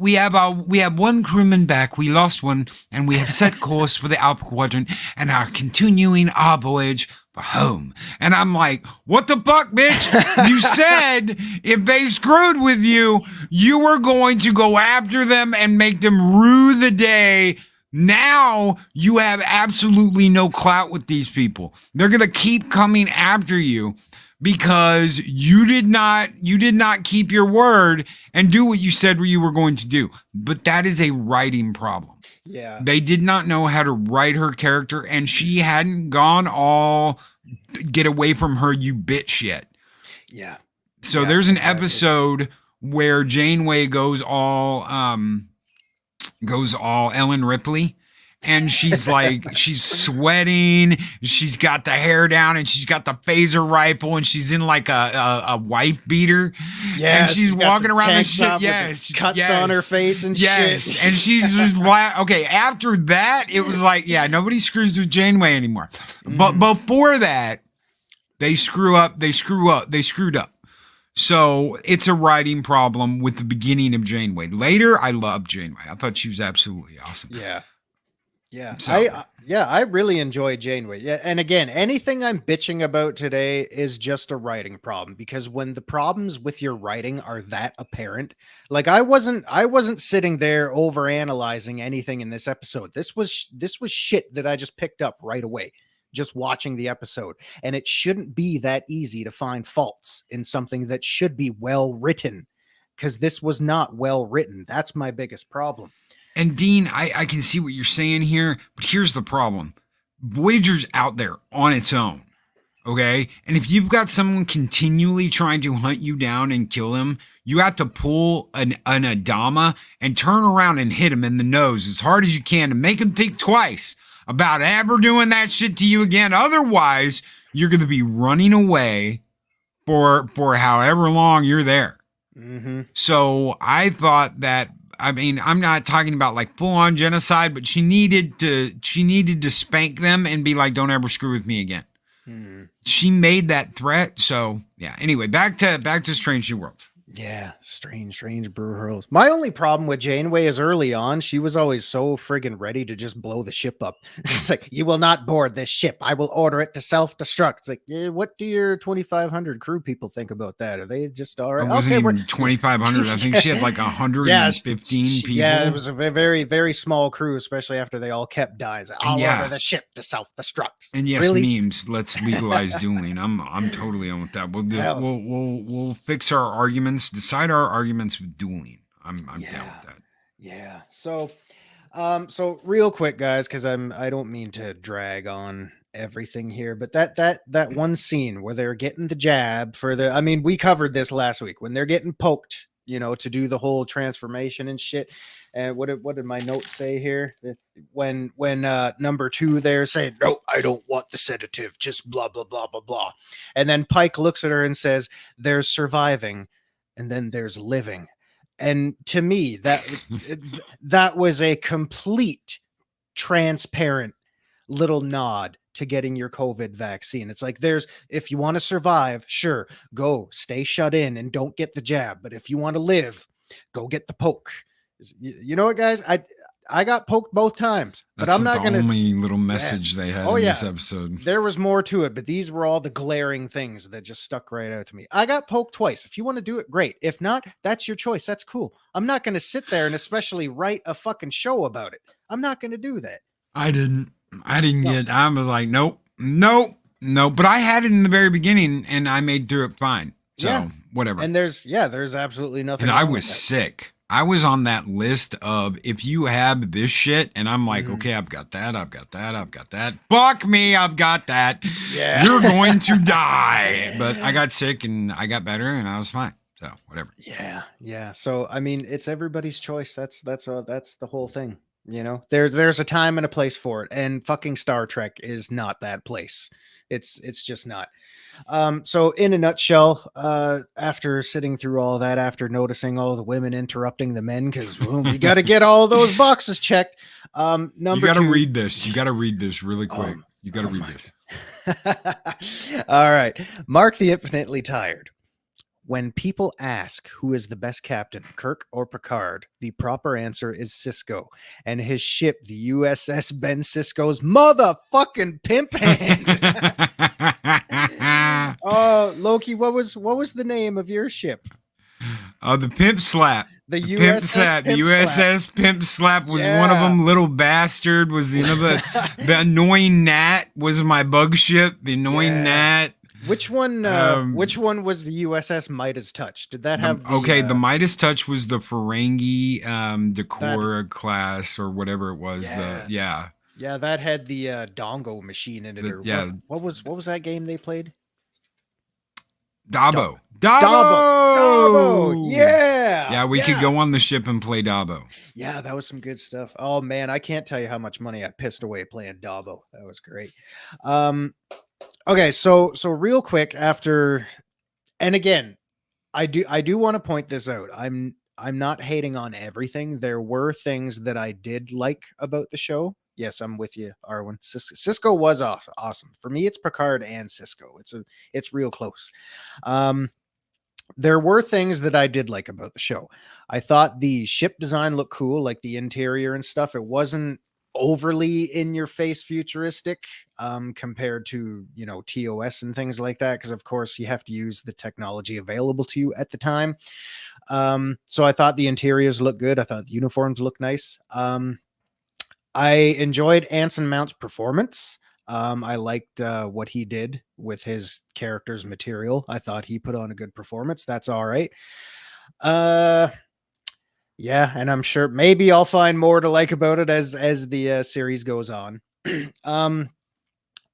one crewman back. We lost one, and we have set course for the Alpha Quadrant and are continuing our voyage for home. And I'm like, what the fuck, bitch? You said if they screwed with you, you were going to go after them and make them rue the day. Now you have absolutely no clout with these people. They're going to keep coming after you because you did not keep your word and do what you said you were going to do. But that is a writing problem. Yeah. They did not know how to write her character, and she hadn't gone all get away from her, you bitch, yet. Yeah. So Yeah, there's an exactly. episode where Janeway goes all Ellen Ripley. And she's like, she's sweating. She's got the hair down, and she's got the phaser rifle, and she's in like a wife beater. Yeah, and she's got walking the around tank this shit. top with the Yes, cuts yes, on her face and yes. shit. And she's just okay. After that, it was like, yeah, nobody screws with Janeway anymore. But before that, they screwed up. So it's a writing problem with the beginning of Janeway. Later, I loved Janeway. I thought she was absolutely awesome. Yeah. Yeah. So- I really enjoy Janeway. Yeah. And again, anything I'm bitching about today is just a writing problem, because when the problems with your writing are that apparent, like I wasn't sitting there over analyzing anything in this episode. This was shit that I just picked up right away, just watching the episode. And it shouldn't be that easy to find faults in something that should be well written, because this was not well written. That's my biggest problem. And Dean, I can see what you're saying here, but here's the problem. Voyager's out there on its own, okay? And if you've got someone continually trying to hunt you down and kill him, you have to pull an Adama and turn around and hit him in the nose as hard as you can to make him think twice about ever doing that shit to you again. Otherwise, you're going to be running away for however long you're there. Mm-hmm. So I thought that, I mean, I'm not talking about like full on genocide, but she needed to spank them and be like, don't ever screw with me again. She made that threat. So yeah. Anyway, back to Strange New World. Yeah, strange brew hurls. My only problem with Janeway is early on, she was always so friggin' ready to just blow the ship up. It's like, you will not board this ship. I will order it to self-destruct. It's like, what do your 2,500 crew people think about that? Are they just all right? It wasn't Okay, even 2,500. I think she had like 115 people. Yeah, it was a very, very small crew, especially after they all kept dying. It's like, I'll order the ship to self-destruct. And yes, Really? memes. Let's legalize dueling. I'm totally on with that. Hell. We'll fix our arguments. Decide our arguments with dueling. I'm down with that. Yeah. So real quick, guys, because I don't mean to drag on everything here, but that one scene where they're getting the jab for the, I mean, we covered this last week when they're getting poked, to do the whole transformation and shit. And what did my notes say here? That when number 2 there saying, no, I don't want the sedative, just blah blah blah blah blah. And then Pike looks at her and says, there's surviving, and then there's living. And to me, that was a complete transparent little nod to getting your COVID vaccine. It's like, if you want to survive, sure, go stay shut in and don't get the jab. But if you want to live, go get the poke. You know what, guys? I got poked both times, but That's I'm not going to. only little message they had in this episode. There was more to it, but these were all the glaring things that just stuck right out to me. I got poked twice. If you want to do it, great. If not, that's your choice. That's cool. I'm not going to sit there and especially write a fucking show about it. I'm not going to do that. I didn't get, I was like, nope. But I had it in the very beginning and I made through it fine. So whatever. And there's absolutely nothing. And I wrong was with that. sick. I was on that list of if you have this shit, and I'm like, okay, I've got that. Fuck me, I've got that. Yeah. You're going to die. But I got sick and I got better and I was fine. So whatever. Yeah. So I mean, it's everybody's choice. That's the whole thing. You know, there's a time and a place for it, and fucking Star Trek is not that place. It's just not. So in a nutshell, after sitting through all that, after noticing all the women interrupting the men, because we got to get all those boxes checked. Number you got to two, read this. You got to read this really quick. You got to read this. All right, Mark the Infinitely Tired. When people ask who is the best captain, Kirk or Picard, the proper answer is Sisko, and his ship, the USS Ben Sisko's motherfucking pimp hand. Oh, Loki, what was the name of your ship? The Pimp Slap. The Pimp Slap. The USS Pimp Slap was one of them. Little Bastard was the other. The Annoying Gnat was my bug ship. The Annoying Gnat. Which one was the USS Midas Touch? Did that have the Midas Touch was the Ferengi Decora class or whatever it was. Yeah, that had the Dongo machine in it. What was that game they played? Dabo. Yeah, we could go on the ship and play Dabo. Yeah, that was some good stuff. Oh man, I can't tell you how much money I pissed away playing Dabo. That was great. Okay, so real quick after, and again, I do want to point this out. I'm not hating on everything. There were things that I did like about the show. Yes, I'm with you, Arwen. Sisko was awesome. For me, it's Picard and Sisko. It's real close. There were things that I did like about the show. I thought the ship design looked cool, like the interior and stuff. It wasn't overly in your face futuristic compared to, you know, TOS and things like that, because of course you have to use the technology available to you at the time. So I thought the interiors looked good. I thought the uniforms looked nice. I enjoyed Anson Mount's performance. I liked what he did with his character's material. I thought he put on a good performance. That's all right. Yeah, and I'm sure maybe I'll find more to like about it as the series goes on.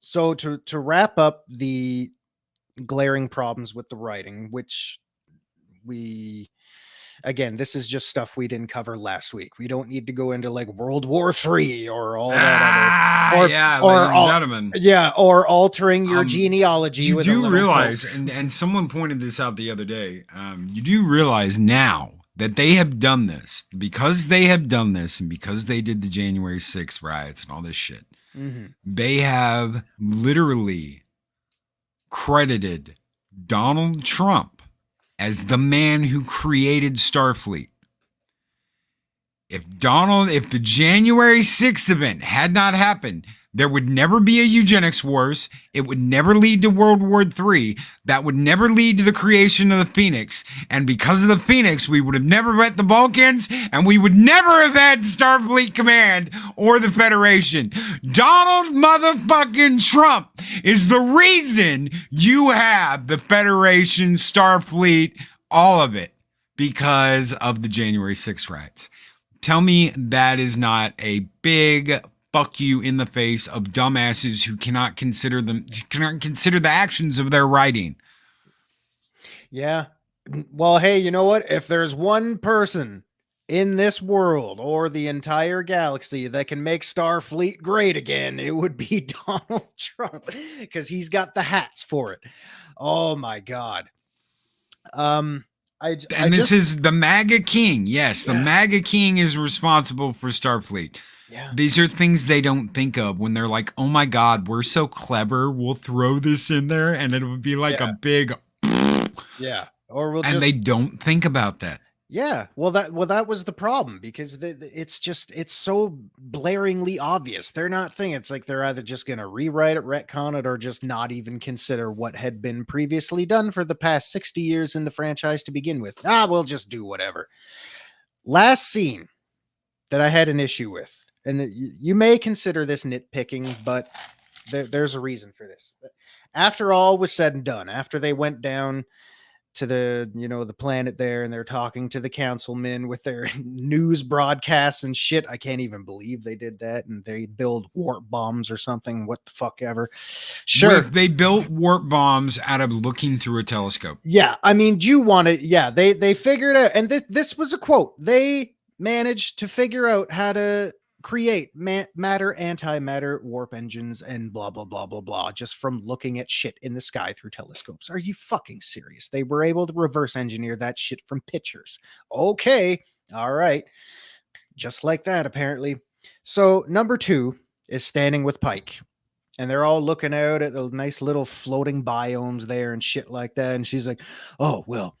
So to wrap up the glaring problems with the writing, which again, this is just stuff we didn't cover last week. We don't need to go into like World War III or all that or altering your genealogy. You do realize, and someone pointed this out the other day. You do realize now that they have done this, because they have done this, and because they did the January 6th riots and all this shit. Mm-hmm. They have literally credited Donald Trump as the man who created Starfleet. If the January 6th event had not happened, there would never be a eugenics wars. It would never lead to World War III. That would never lead to the creation of the Phoenix. And because of the Phoenix, we would have never met the Balkans, and we would never have had Starfleet Command or the Federation. Donald motherfucking Trump is the reason you have the Federation, Starfleet, all of it, because of the January 6th riots. Tell me that is not a big fuck you in the face of dumbasses who cannot consider the actions of their writing. Yeah. Well, hey, you know what? If there's one person in this world or the entire galaxy that can make Starfleet great again, it would be Donald Trump, because he's got the hats for it. Oh my God. This is the MAGA King. Yes, the MAGA King is responsible for Starfleet. Yeah. These are things they don't think of when they're like, oh my God, we're so clever. We'll throw this in there and it would be like a big. Yeah. Or they don't think about that. Yeah. Well, that was the problem, because it's so blaringly obvious. They're not thinking. It's like they're either just going to rewrite it, retcon it, or just not even consider what had been previously done for the past 60 years in the franchise to begin with. We'll just do whatever. Last scene that I had an issue with, and you may consider this nitpicking, but there's a reason for this. After all was said and done, after they went down to the planet there, and they're talking to the councilmen with their news broadcasts and shit. I can't even believe they did that. And they build warp bombs or something. What the fuck ever. Sure. They built warp bombs out of looking through a telescope. Yeah. I mean, do you want to, they figured out, and this was a quote. They managed to figure out how to create matter, antimatter, warp engines, and blah, blah, blah, blah, blah, just from looking at shit in the sky through telescopes. Are you fucking serious? They were able to reverse engineer that shit from pictures. Okay. All right. Just like that, apparently. So number 2 is standing with Pike. And they're all looking out at the nice little floating biomes there and shit like that. And she's like, oh, well,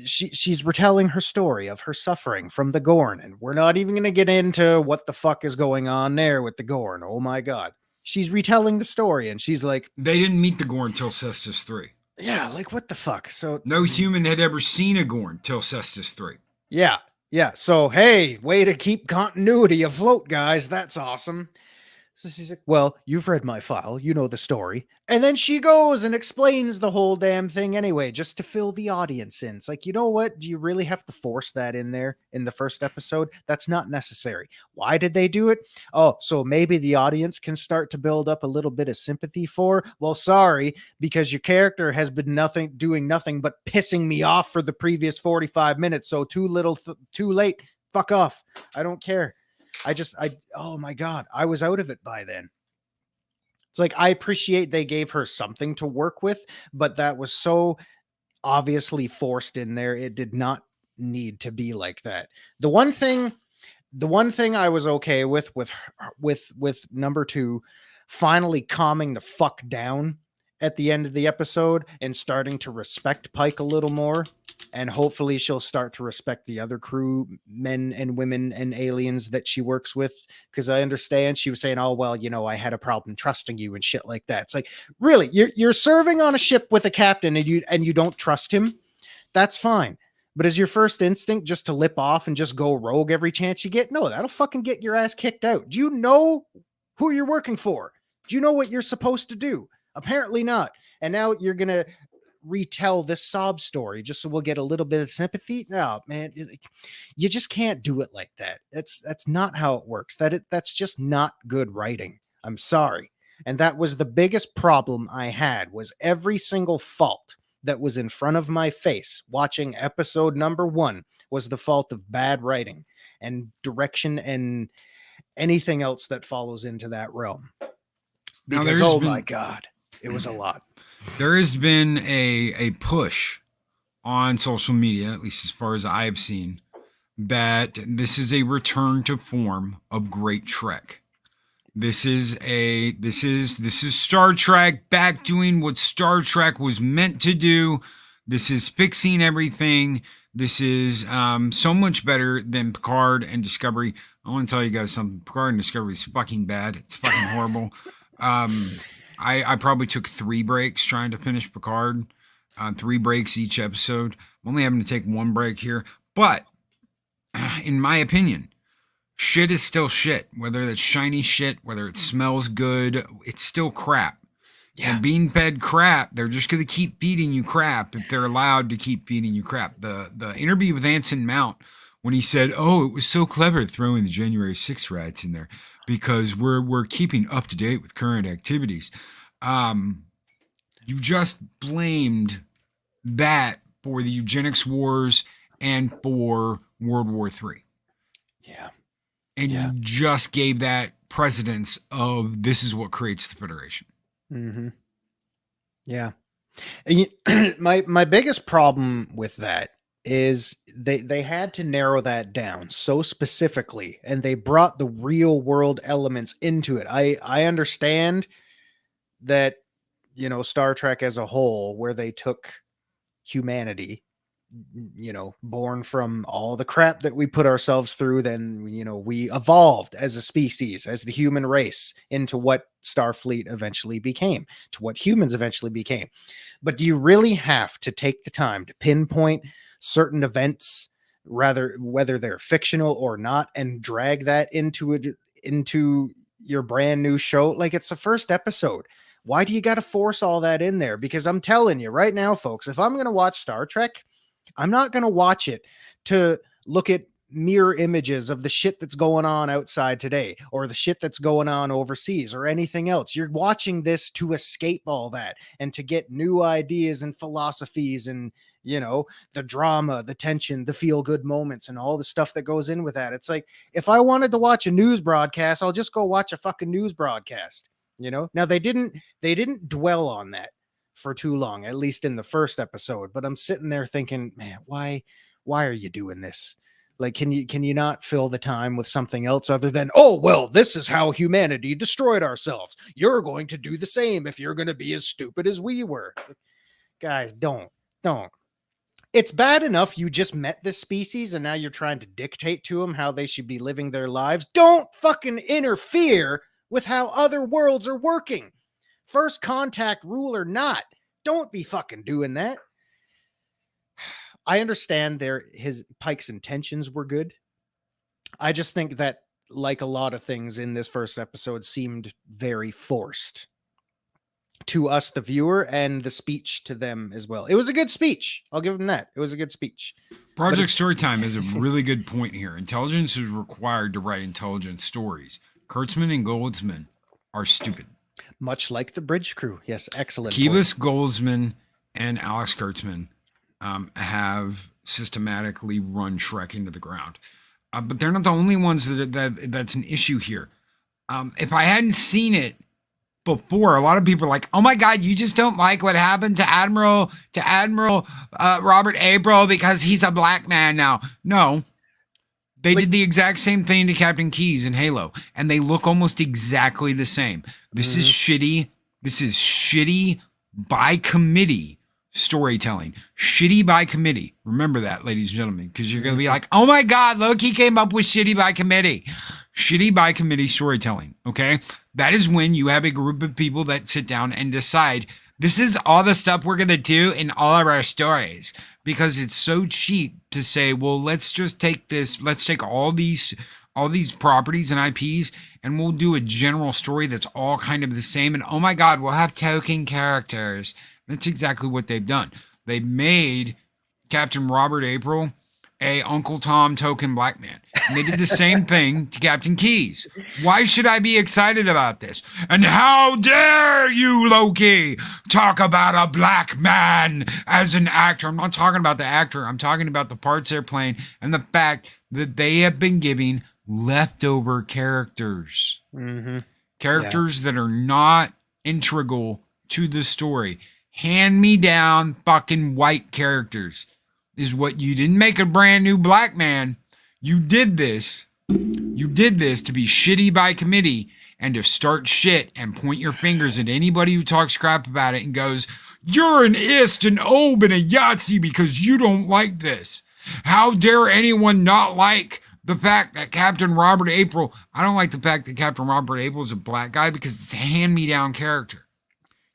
she's retelling her story of her suffering from the Gorn. And we're not even going to get into what the fuck is going on there with the Gorn. Oh, my God. She's retelling the story. And she's like, They didn't meet the Gorn till Cestus 3. yeah, like what the fuck? So No human had ever seen a Gorn till Cestus 3. yeah. Yeah. So, hey, way to keep continuity afloat, guys. That's awesome. So she's like, well, you've read my file. You know the story. And then she goes and explains the whole damn thing anyway, just to fill the audience in. It's like, you know what? Do you really have to force that in there in the first episode? That's not necessary. Why did they do it? Oh, so maybe the audience can start to build up a little bit of sympathy for. Well, sorry, because your character has been doing nothing but pissing me off for the previous 45 minutes. So too late. Fuck off. I don't care. Oh my God, I was out of it by then. It's like, I appreciate they gave her something to work with, but that was so obviously forced in there. It did not need to be like that. The one thing I was okay with number 2 finally calming the fuck down at the end of the episode and starting to respect Pike a little more. And hopefully she'll start to respect the other crew, men and women and aliens that she works with. Because I understand she was saying, oh, well, you know, I had a problem trusting you and shit like that. It's like, really, you're serving on a ship with a captain and you don't trust him. That's fine. But is your first instinct just to lip off and just go rogue every chance you get? No, that'll fucking get your ass kicked out. Do you know who you're working for? Do you know what you're supposed to do? Apparently not. And now you're going to retell this sob story just so we'll get a little bit of sympathy. No, man, you just can't do it like that. That's not how it works. That's just not good writing. I'm sorry. And that was the biggest problem I had, was every single fault that was in front of my face watching episode number 1 was the fault of bad writing and direction and anything else that follows into that realm. Because, oh my God, it was a lot. There has been a push on social media, at least as far as I've seen, that this is a return to form of Great Trek. This is Star Trek back doing what Star Trek was meant to do. This is fixing everything. This is so much better than Picard and Discovery. I want to tell you guys something. Picard and Discovery is fucking bad. It's fucking horrible. I probably took 3 breaks trying to finish Picard, 3 breaks each episode. I'm only having to take 1 break here. But in my opinion, shit is still shit. Whether it's shiny shit, whether it smells good, it's still crap. Yeah. And being fed crap, they're just going to keep feeding you crap if they're allowed to keep feeding you crap. The interview with Anson Mount, when he said, oh, it was so clever throwing the January 6th riots in there because we're keeping up to date with current activities. You just blamed that for the eugenics wars and for World War III. Yeah. And you just gave that precedence of this is what creates the Federation. Mm-hmm. Yeah. And my biggest problem with that is they had to narrow that down so specifically, and they brought the real world elements into it. I understand that, you know, Star Trek as a whole, where they took humanity, you know, born from all the crap that we put ourselves through, then, you know, we evolved as a species, as the human race, into what Starfleet eventually became, to what humans eventually became. But do you really have to take the time to pinpoint certain events, rather whether they're fictional or not, and drag that into your brand new show? Like, it's the first episode. Why do you got to force all that in there? Because I'm telling you right now, folks, if I'm going to watch Star Trek, I'm not going to watch it to look at mirror images of the shit that's going on outside today, or the shit that's going on overseas, or anything else. You're watching this to escape all that and to get new ideas and philosophies and, you know, the drama, the tension, the feel good moments, and all the stuff that goes in with that. It's like, if I wanted to watch a news broadcast, I'll just go watch a fucking news broadcast, you know? Now they didn't dwell on that for too long, at least in the first episode, but I'm sitting there thinking, man, why are you doing this? Like, can you not fill the time with something else other than, oh, well, this is how humanity destroyed ourselves. You're going to do the same if you're going to be as stupid as we were. Guys, don't. It's bad enough you just met this species and now you're trying to dictate to them how they should be living their lives. Don't fucking interfere with how other worlds are working. First contact rule or not, don't be fucking doing that. I understand his Pike's intentions were good. I just think that, like a lot of things in this first episode, seemed very forced to us, the viewer, and the speech to them as well. It was a good speech. I'll give them that. It was a good speech. Project Storytime is a really good point here. Intelligence is required to write intelligent stories. Kurtzman and Goldsman are stupid. Much like the Bridge Crew. Yes, excellent. Kivas Goldsman and Alex Kurtzman have systematically run Shrek into the ground. But they're not the only ones that's an issue here. If I hadn't seen it before, a lot of people are like, oh my God, you just don't like what happened to Admiral Robert April because he's a black man now. No, they did the exact same thing to Captain Keyes in Halo, and they look almost exactly the same. This is shitty. This is shitty by committee storytelling. Shitty by committee. Remember that, ladies and gentlemen, because you're going to be like, oh my God, Loki came up with shitty by committee. Shitty by committee storytelling, okay? That is when you have a group of people that sit down and decide, this is all the stuff we're going to do in all of our stories. Because it's so cheap to say, well, let's just take this, let's take all these properties and IPs, and we'll do a general story that's all kind of the same. And oh my God, we'll have token characters. That's exactly what they've done. They made Captain Robert April a Uncle Tom token black man. And they did the same thing to Captain Keyes. Why should I be excited about this? And how dare you, Loki, talk about a black man as an actor? I'm not talking about the actor. I'm talking about the parts they're playing and the fact that they have been giving leftover characters. Characters that are not integral to the story. Hand-me-down fucking white characters is what you didn't make a brand new black man. You did this. You did this to be shitty by committee and to start shit and point your fingers at anybody who talks crap about it and goes, you're an ist, an ob, and a Yahtzee because you don't like this. How dare anyone not like the fact that Captain Robert April, I don't like the fact that Captain Robert April is a black guy because it's a hand-me-down character.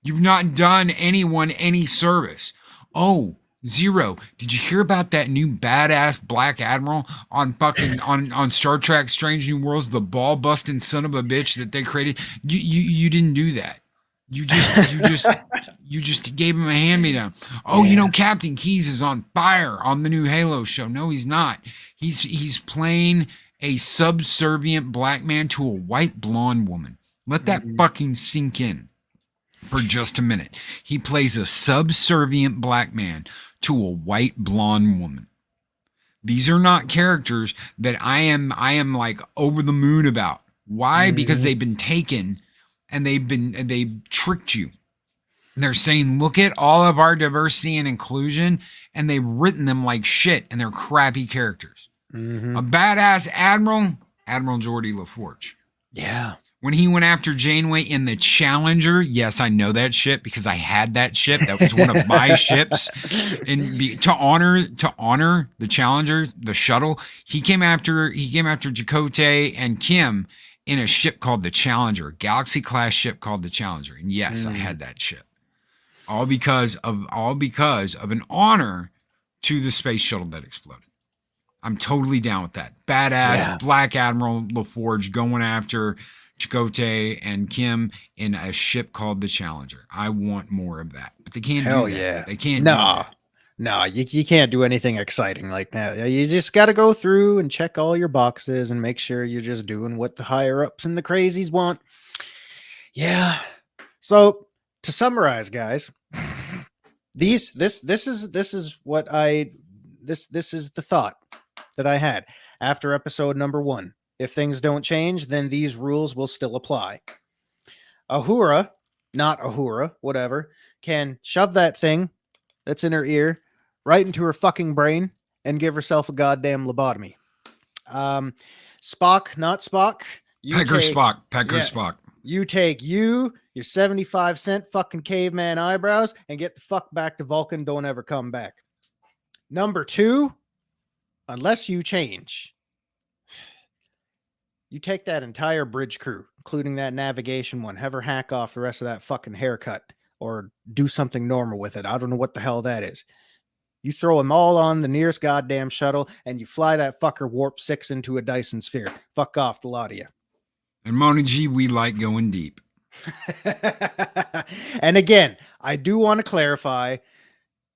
You've not done anyone any service. Oh, Zero, did you hear about that new badass black admiral on fucking on Star Trek Strange New Worlds, the ball busting son of a bitch that they created? You didn't do that. You just gave him a hand-me-down. Oh, yeah. You know, Captain Keyes is on fire on the new Halo show. No, he's not. He's playing a subservient black man to a white blonde woman. Let that fucking sink in for just a minute. He plays a subservient black man to a white blonde woman. These are not characters that I am like over the moon about. Why? Because they've been taken and they've tricked you. They're saying, look at all of our diversity and inclusion, and they've written them like shit, and they're crappy characters. A badass Admiral Geordi LaForge. Yeah. When he went after Janeway in the Challenger, yes, I know that ship because I had that ship. That was one of my ships. And to honor the Challenger, the shuttle, he came after Chakotay and Kim in a ship called the Challenger, a Galaxy class ship called the Challenger. And yes, I had that ship. All because of an honor to the space shuttle that exploded. I'm totally down with that. Badass Black Admiral LaForge going after Chakotay and Kim in a ship called the Challenger. I want more of that, but they can't do that. They can't do that. No, you can't do anything exciting like that. You just got to go through and check all your boxes and make sure you're just doing what the higher ups and the crazies want. Yeah. So to summarize, guys, this is what this is the thought that I had after episode number 1. If things don't change, then these rules will still apply. Ahura, not Ahura, whatever, can shove that thing that's in her ear right into her fucking brain and give herself a goddamn lobotomy. Spock, not Spock. Spock. You take your 75-cent fucking caveman eyebrows and get the fuck back to Vulcan. Don't ever come back. Number 2, unless you change, you take that entire bridge crew, including that navigation one, have her hack off the rest of that fucking haircut or do something normal with it. I don't know what the hell that is. You throw them all on the nearest goddamn shuttle and you fly that fucker warp 6 into a Dyson sphere. Fuck off, the lot of you. And Mona G, we like going deep. And again, I do want to clarify,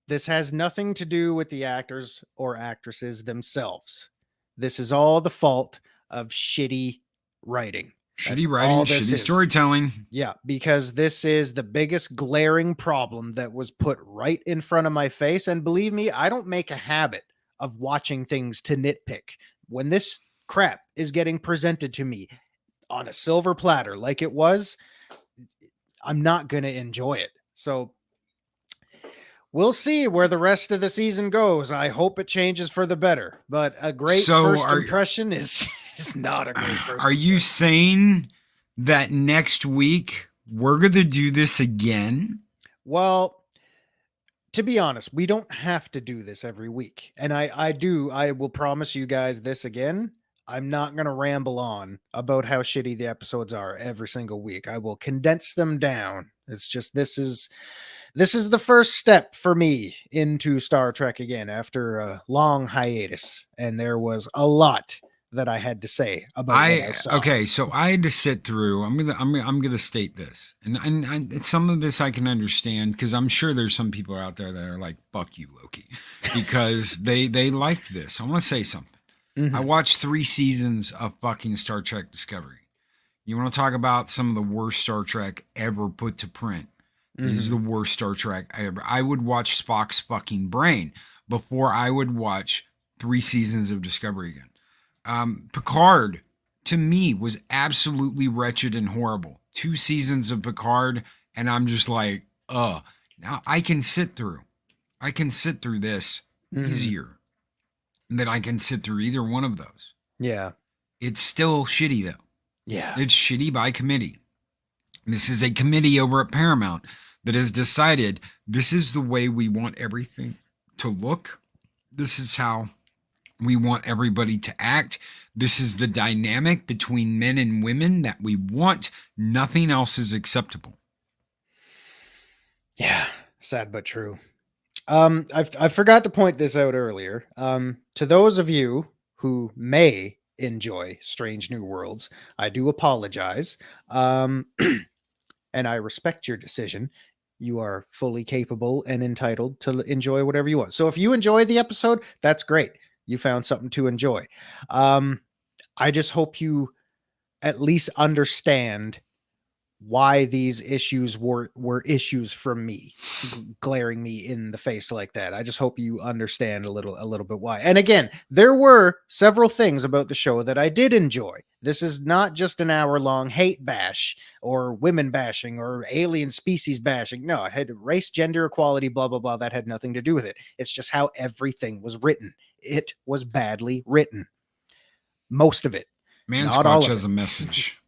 this has nothing to do with the actors or actresses themselves. This is all the fault of shitty writing. Shitty storytelling. Yeah, because this is the biggest glaring problem that was put right in front of my face. And believe me, I don't make a habit of watching things to nitpick. When this crap is getting presented to me on a silver platter like it was, I'm not going to enjoy it. So we'll see where the rest of the season goes. I hope it changes for the better, but a great first impression is not a great first impression. Are you saying that next week we're going to do this again? Well, to be honest, we don't have to do this every week. And I will promise you guys this again. I'm not going to ramble on about how shitty the episodes are every single week. I will condense them down. It's just, this is the first step for me into Star Trek again after a long hiatus. And there was a lot that I had to say about what I saw. Okay, so I had to sit through. I'm gonna state this, and some of this I can understand because I'm sure there's some people out there that are like, "Fuck you, Loki," because they liked this. I want to say something. Mm-hmm. I watched 3 seasons of fucking Star Trek Discovery. You want to talk about some of the worst Star Trek ever put to print? Mm-hmm. This is the worst Star Trek ever. I would watch Spock's fucking brain before I would watch 3 seasons of Discovery again. Picard, to me, was absolutely wretched and horrible. 2 seasons of Picard, and I'm just like, now I can sit through this easier than I can sit through either one of those. Yeah. It's still shitty, though. Yeah. It's shitty by committee. This is a committee over at Paramount that has decided this is the way we want everything to look. This is how we want everybody to act. This is the dynamic between men and women that we want. Nothing else is acceptable. Yeah, sad but true. I forgot to point this out earlier. To those of you who may enjoy Strange New Worlds, I do apologize. And I respect your decision. You are fully capable and entitled to enjoy whatever you want. So if you enjoyed the episode, that's great. You found something to enjoy. I just hope you at least understand why these issues were issues from me, glaring me in the face like that. I just hope you understand a little bit why. And again, there were several things about the show that I did enjoy. This is not just an hour-long hate bash or women bashing or alien species bashing. No, it had race, gender equality, blah, blah, blah. That had nothing to do with it. It's just how everything was written. It was badly written. Most of it. Mansquatch has a message.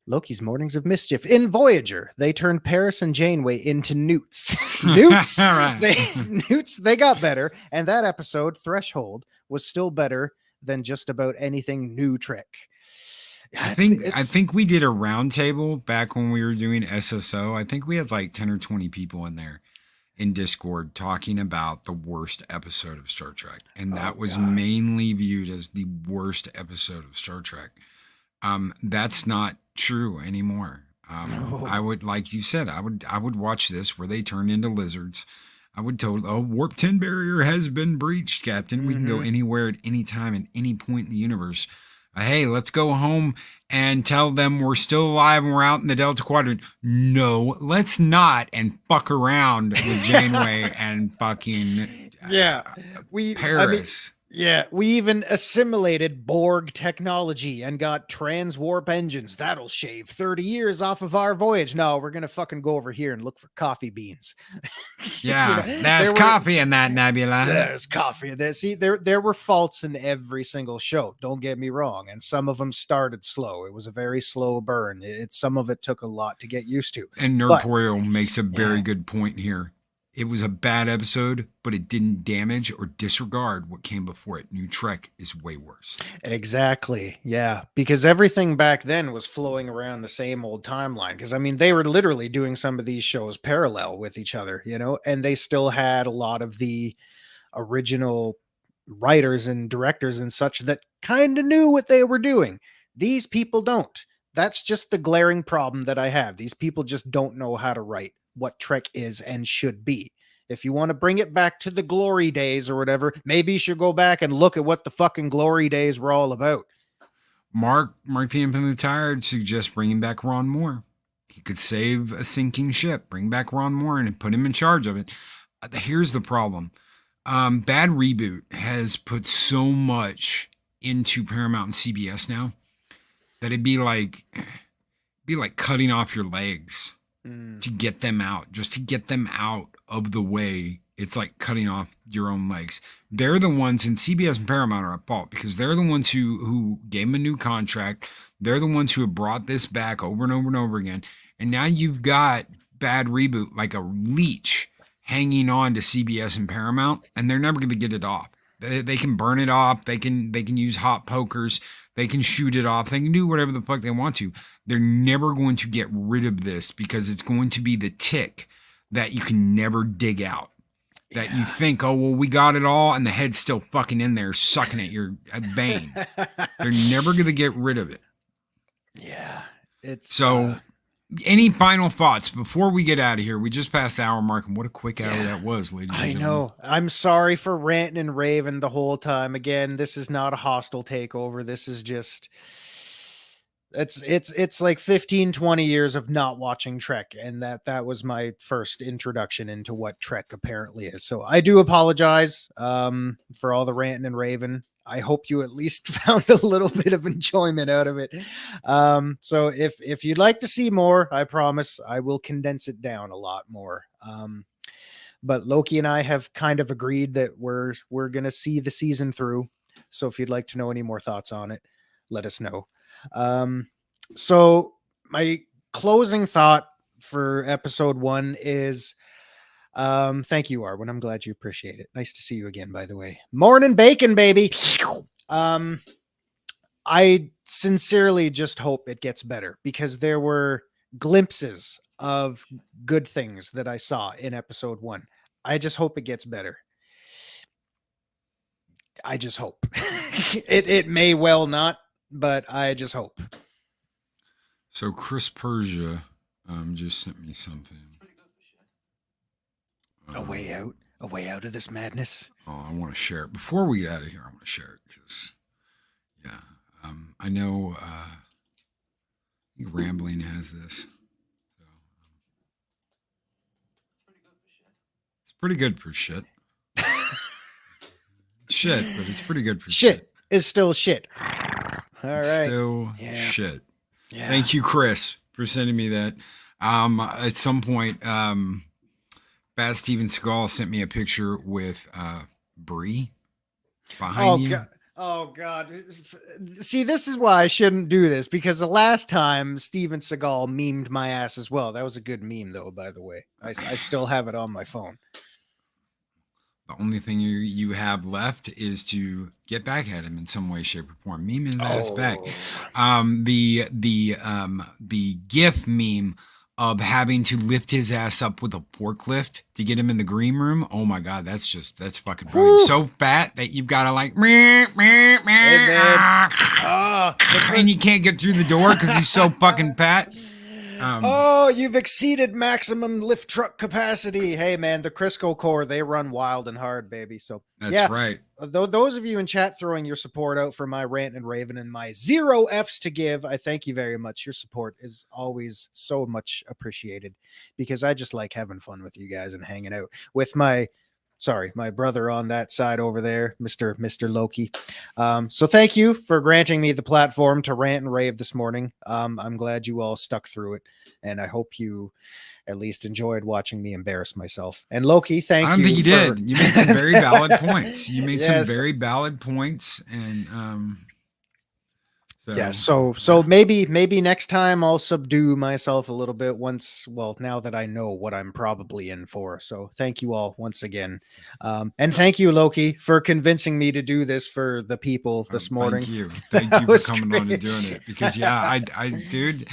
Loki's Mornings of Mischief. In Voyager, they turned Paris and Janeway into newts. Newts? Newts, they got better. And that episode, Threshold, was still better than just about anything new Trek. I think we did a roundtable back when we were doing SSO. I think we had like 10 or 20 people in there in Discord talking about the worst episode of Star Trek. And that was mainly viewed as the worst episode of Star Trek. That's not true anymore. I would, like you said, I would watch this where they turn into lizards. I would tell, oh, warp 10 barrier has been breached, Captain. We can go anywhere at any time at any point in the universe. Hey, let's go home and tell them we're still alive and we're out in the Delta Quadrant. No, let's not, and fuck around with Janeway and fucking Paris. We even assimilated Borg technology and got transwarp engines. That'll shave 30 years off of our voyage. No, we're going to fucking go over here and look for coffee beans. Yeah, there's coffee in that nebula. There's coffee. There were faults in every single show. Don't get me wrong. And some of them started slow. It was a very slow burn. Some of it took a lot to get used to. And Nerdporio makes a very good point here. It was a bad episode, but it didn't damage or disregard what came before it. New Trek is way worse. Exactly. Yeah. Because everything back then was flowing around the same old timeline. Because, I mean, they were literally doing some of these shows parallel with each other, and they still had a lot of the original writers and directors and such that kind of knew what they were doing. These people don't. That's just the glaring problem that I have. These people just don't know how to write what Trek is and should be. If you want to bring it back to the glory days or whatever, maybe you should go back and look at what the fucking glory days were all about. Mark the Infinitely Tired suggests bringing back Ron Moore. He could save a sinking ship. Bring back Ron Moore and put him in charge of it. Here's the problem. Bad Reboot has put so much into Paramount and CBS now that it'd be like cutting off your legs to get them out, just to get them out of the way. It's like cutting off your own legs. They're the ones, and CBS and Paramount are at fault because they're the ones who gave them a new contract. They're the ones who have brought this back over and over and over again. And now you've got Bad Reboot like a leech hanging on to CBS and Paramount, and they're never going to get it off. They can burn it off. They can use hot pokers. They can shoot it off. They can do whatever the fuck they want to. They're never going to get rid of this because it's going to be the tick that you can never dig out. That you think, oh, well, we got it all, and the head's still fucking in there sucking at your vein. They're never going to get rid of it. Yeah. It's so... Any final thoughts before we get out of here? We just passed the hour mark, and what a quick hour that was, ladies and gentlemen. I know. I'm sorry for ranting and raving the whole time. Again, this is not a hostile takeover. This is just it's like 15, 20 years of not watching Trek, and that was my first introduction into what Trek apparently is. So I do apologize for all the ranting and raving. I hope you at least found a little bit of enjoyment out of it. So if you'd like to see more, I promise I will condense it down a lot more. But Loki and I have kind of agreed that we're going to see the season through. So if you'd like to know any more thoughts on it, let us know. So my closing thought for episode 1 is, thank you, Arwen. I'm glad you appreciate it. Nice to see you again, by the way. Morning bacon, baby. I sincerely just hope it gets better because there were glimpses of good things that I saw in episode 1. I just hope it gets better. I just hope. It may well not, but I just hope. So Chris Persia just sent me something. A way out of this madness. Oh, I want to share it. Before we get out of here, I want to share it because, I know I think Rambling has this. So, it's pretty good for shit. Shit, but it's pretty good for shit. Shit is still shit. All right. Still shit. Yeah. Thank you, Chris, for sending me that. At some point, Bad Steven Seagal sent me a picture with Bree behind you. God. Oh, God. See, this is why I shouldn't do this, because the last time Steven Seagal memed my ass as well. That was a good meme, though, by the way. I still have it on my phone. The only thing you have left is to get back at him in some way, shape, or form. Meme his ass back. The GIF meme of having to lift his ass up with a forklift to get him in the green room. Oh my God, that's fucking brilliant. So fat that you've got to like, and you can't get through the door because he's so fucking fat. Oh, you've exceeded maximum lift truck capacity. Hey, man, the Crisco Core, they run wild and hard, baby. So That's right. Those of you in chat throwing your support out for my rant and raven and my 0 Fs to give, I thank you very much. Your support is always so much appreciated because I just like having fun with you guys and hanging out with my brother on that side over there, Mr. Loki. So thank you for granting me the platform to rant and rave this morning. I'm glad you all stuck through it, and I hope you at least enjoyed watching me embarrass myself. And Loki, thank you. I don't think you did. You made some very valid points. You made some very valid points, and so maybe next time I'll subdue myself a little bit now that I know what I'm probably in for. So thank you all once again. And thank you, Loki, for convincing me to do this for the people this morning. Thank you. Thank you for coming on and doing it because dude,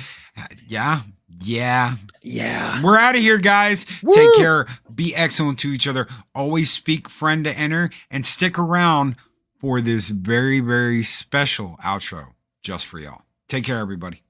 we're out of here, guys. Woo! Take care. Be excellent to each other. Always speak friend to enter and stick around for this very, very special outro. Just for y'all. Take care, everybody.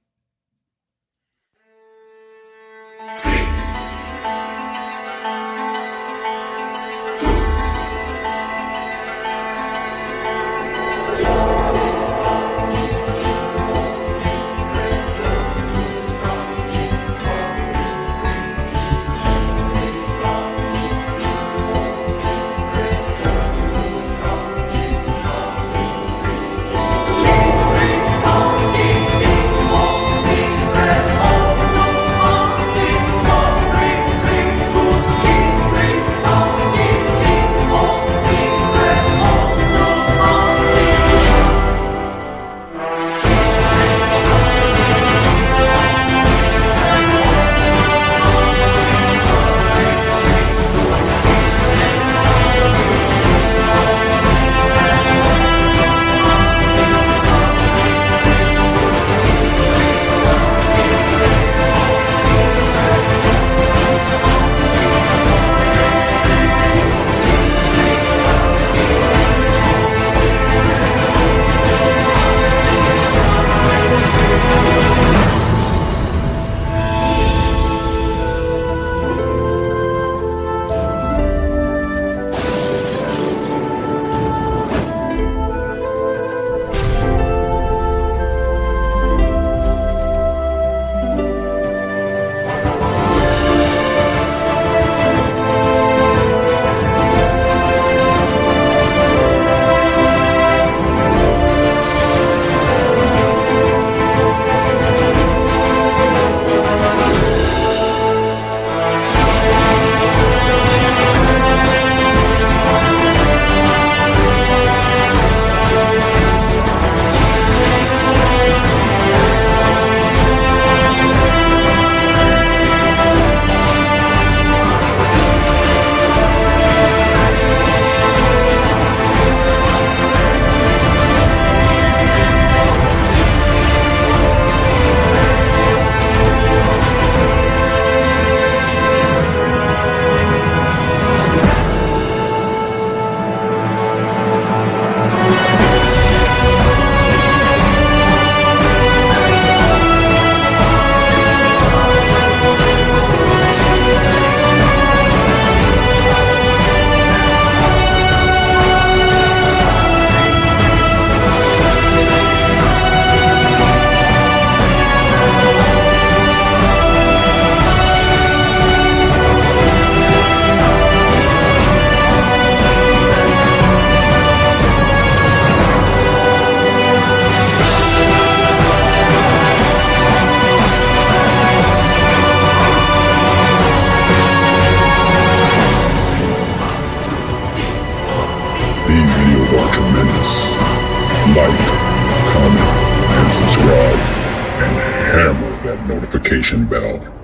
Like, comment, and subscribe, and hammer that notification bell.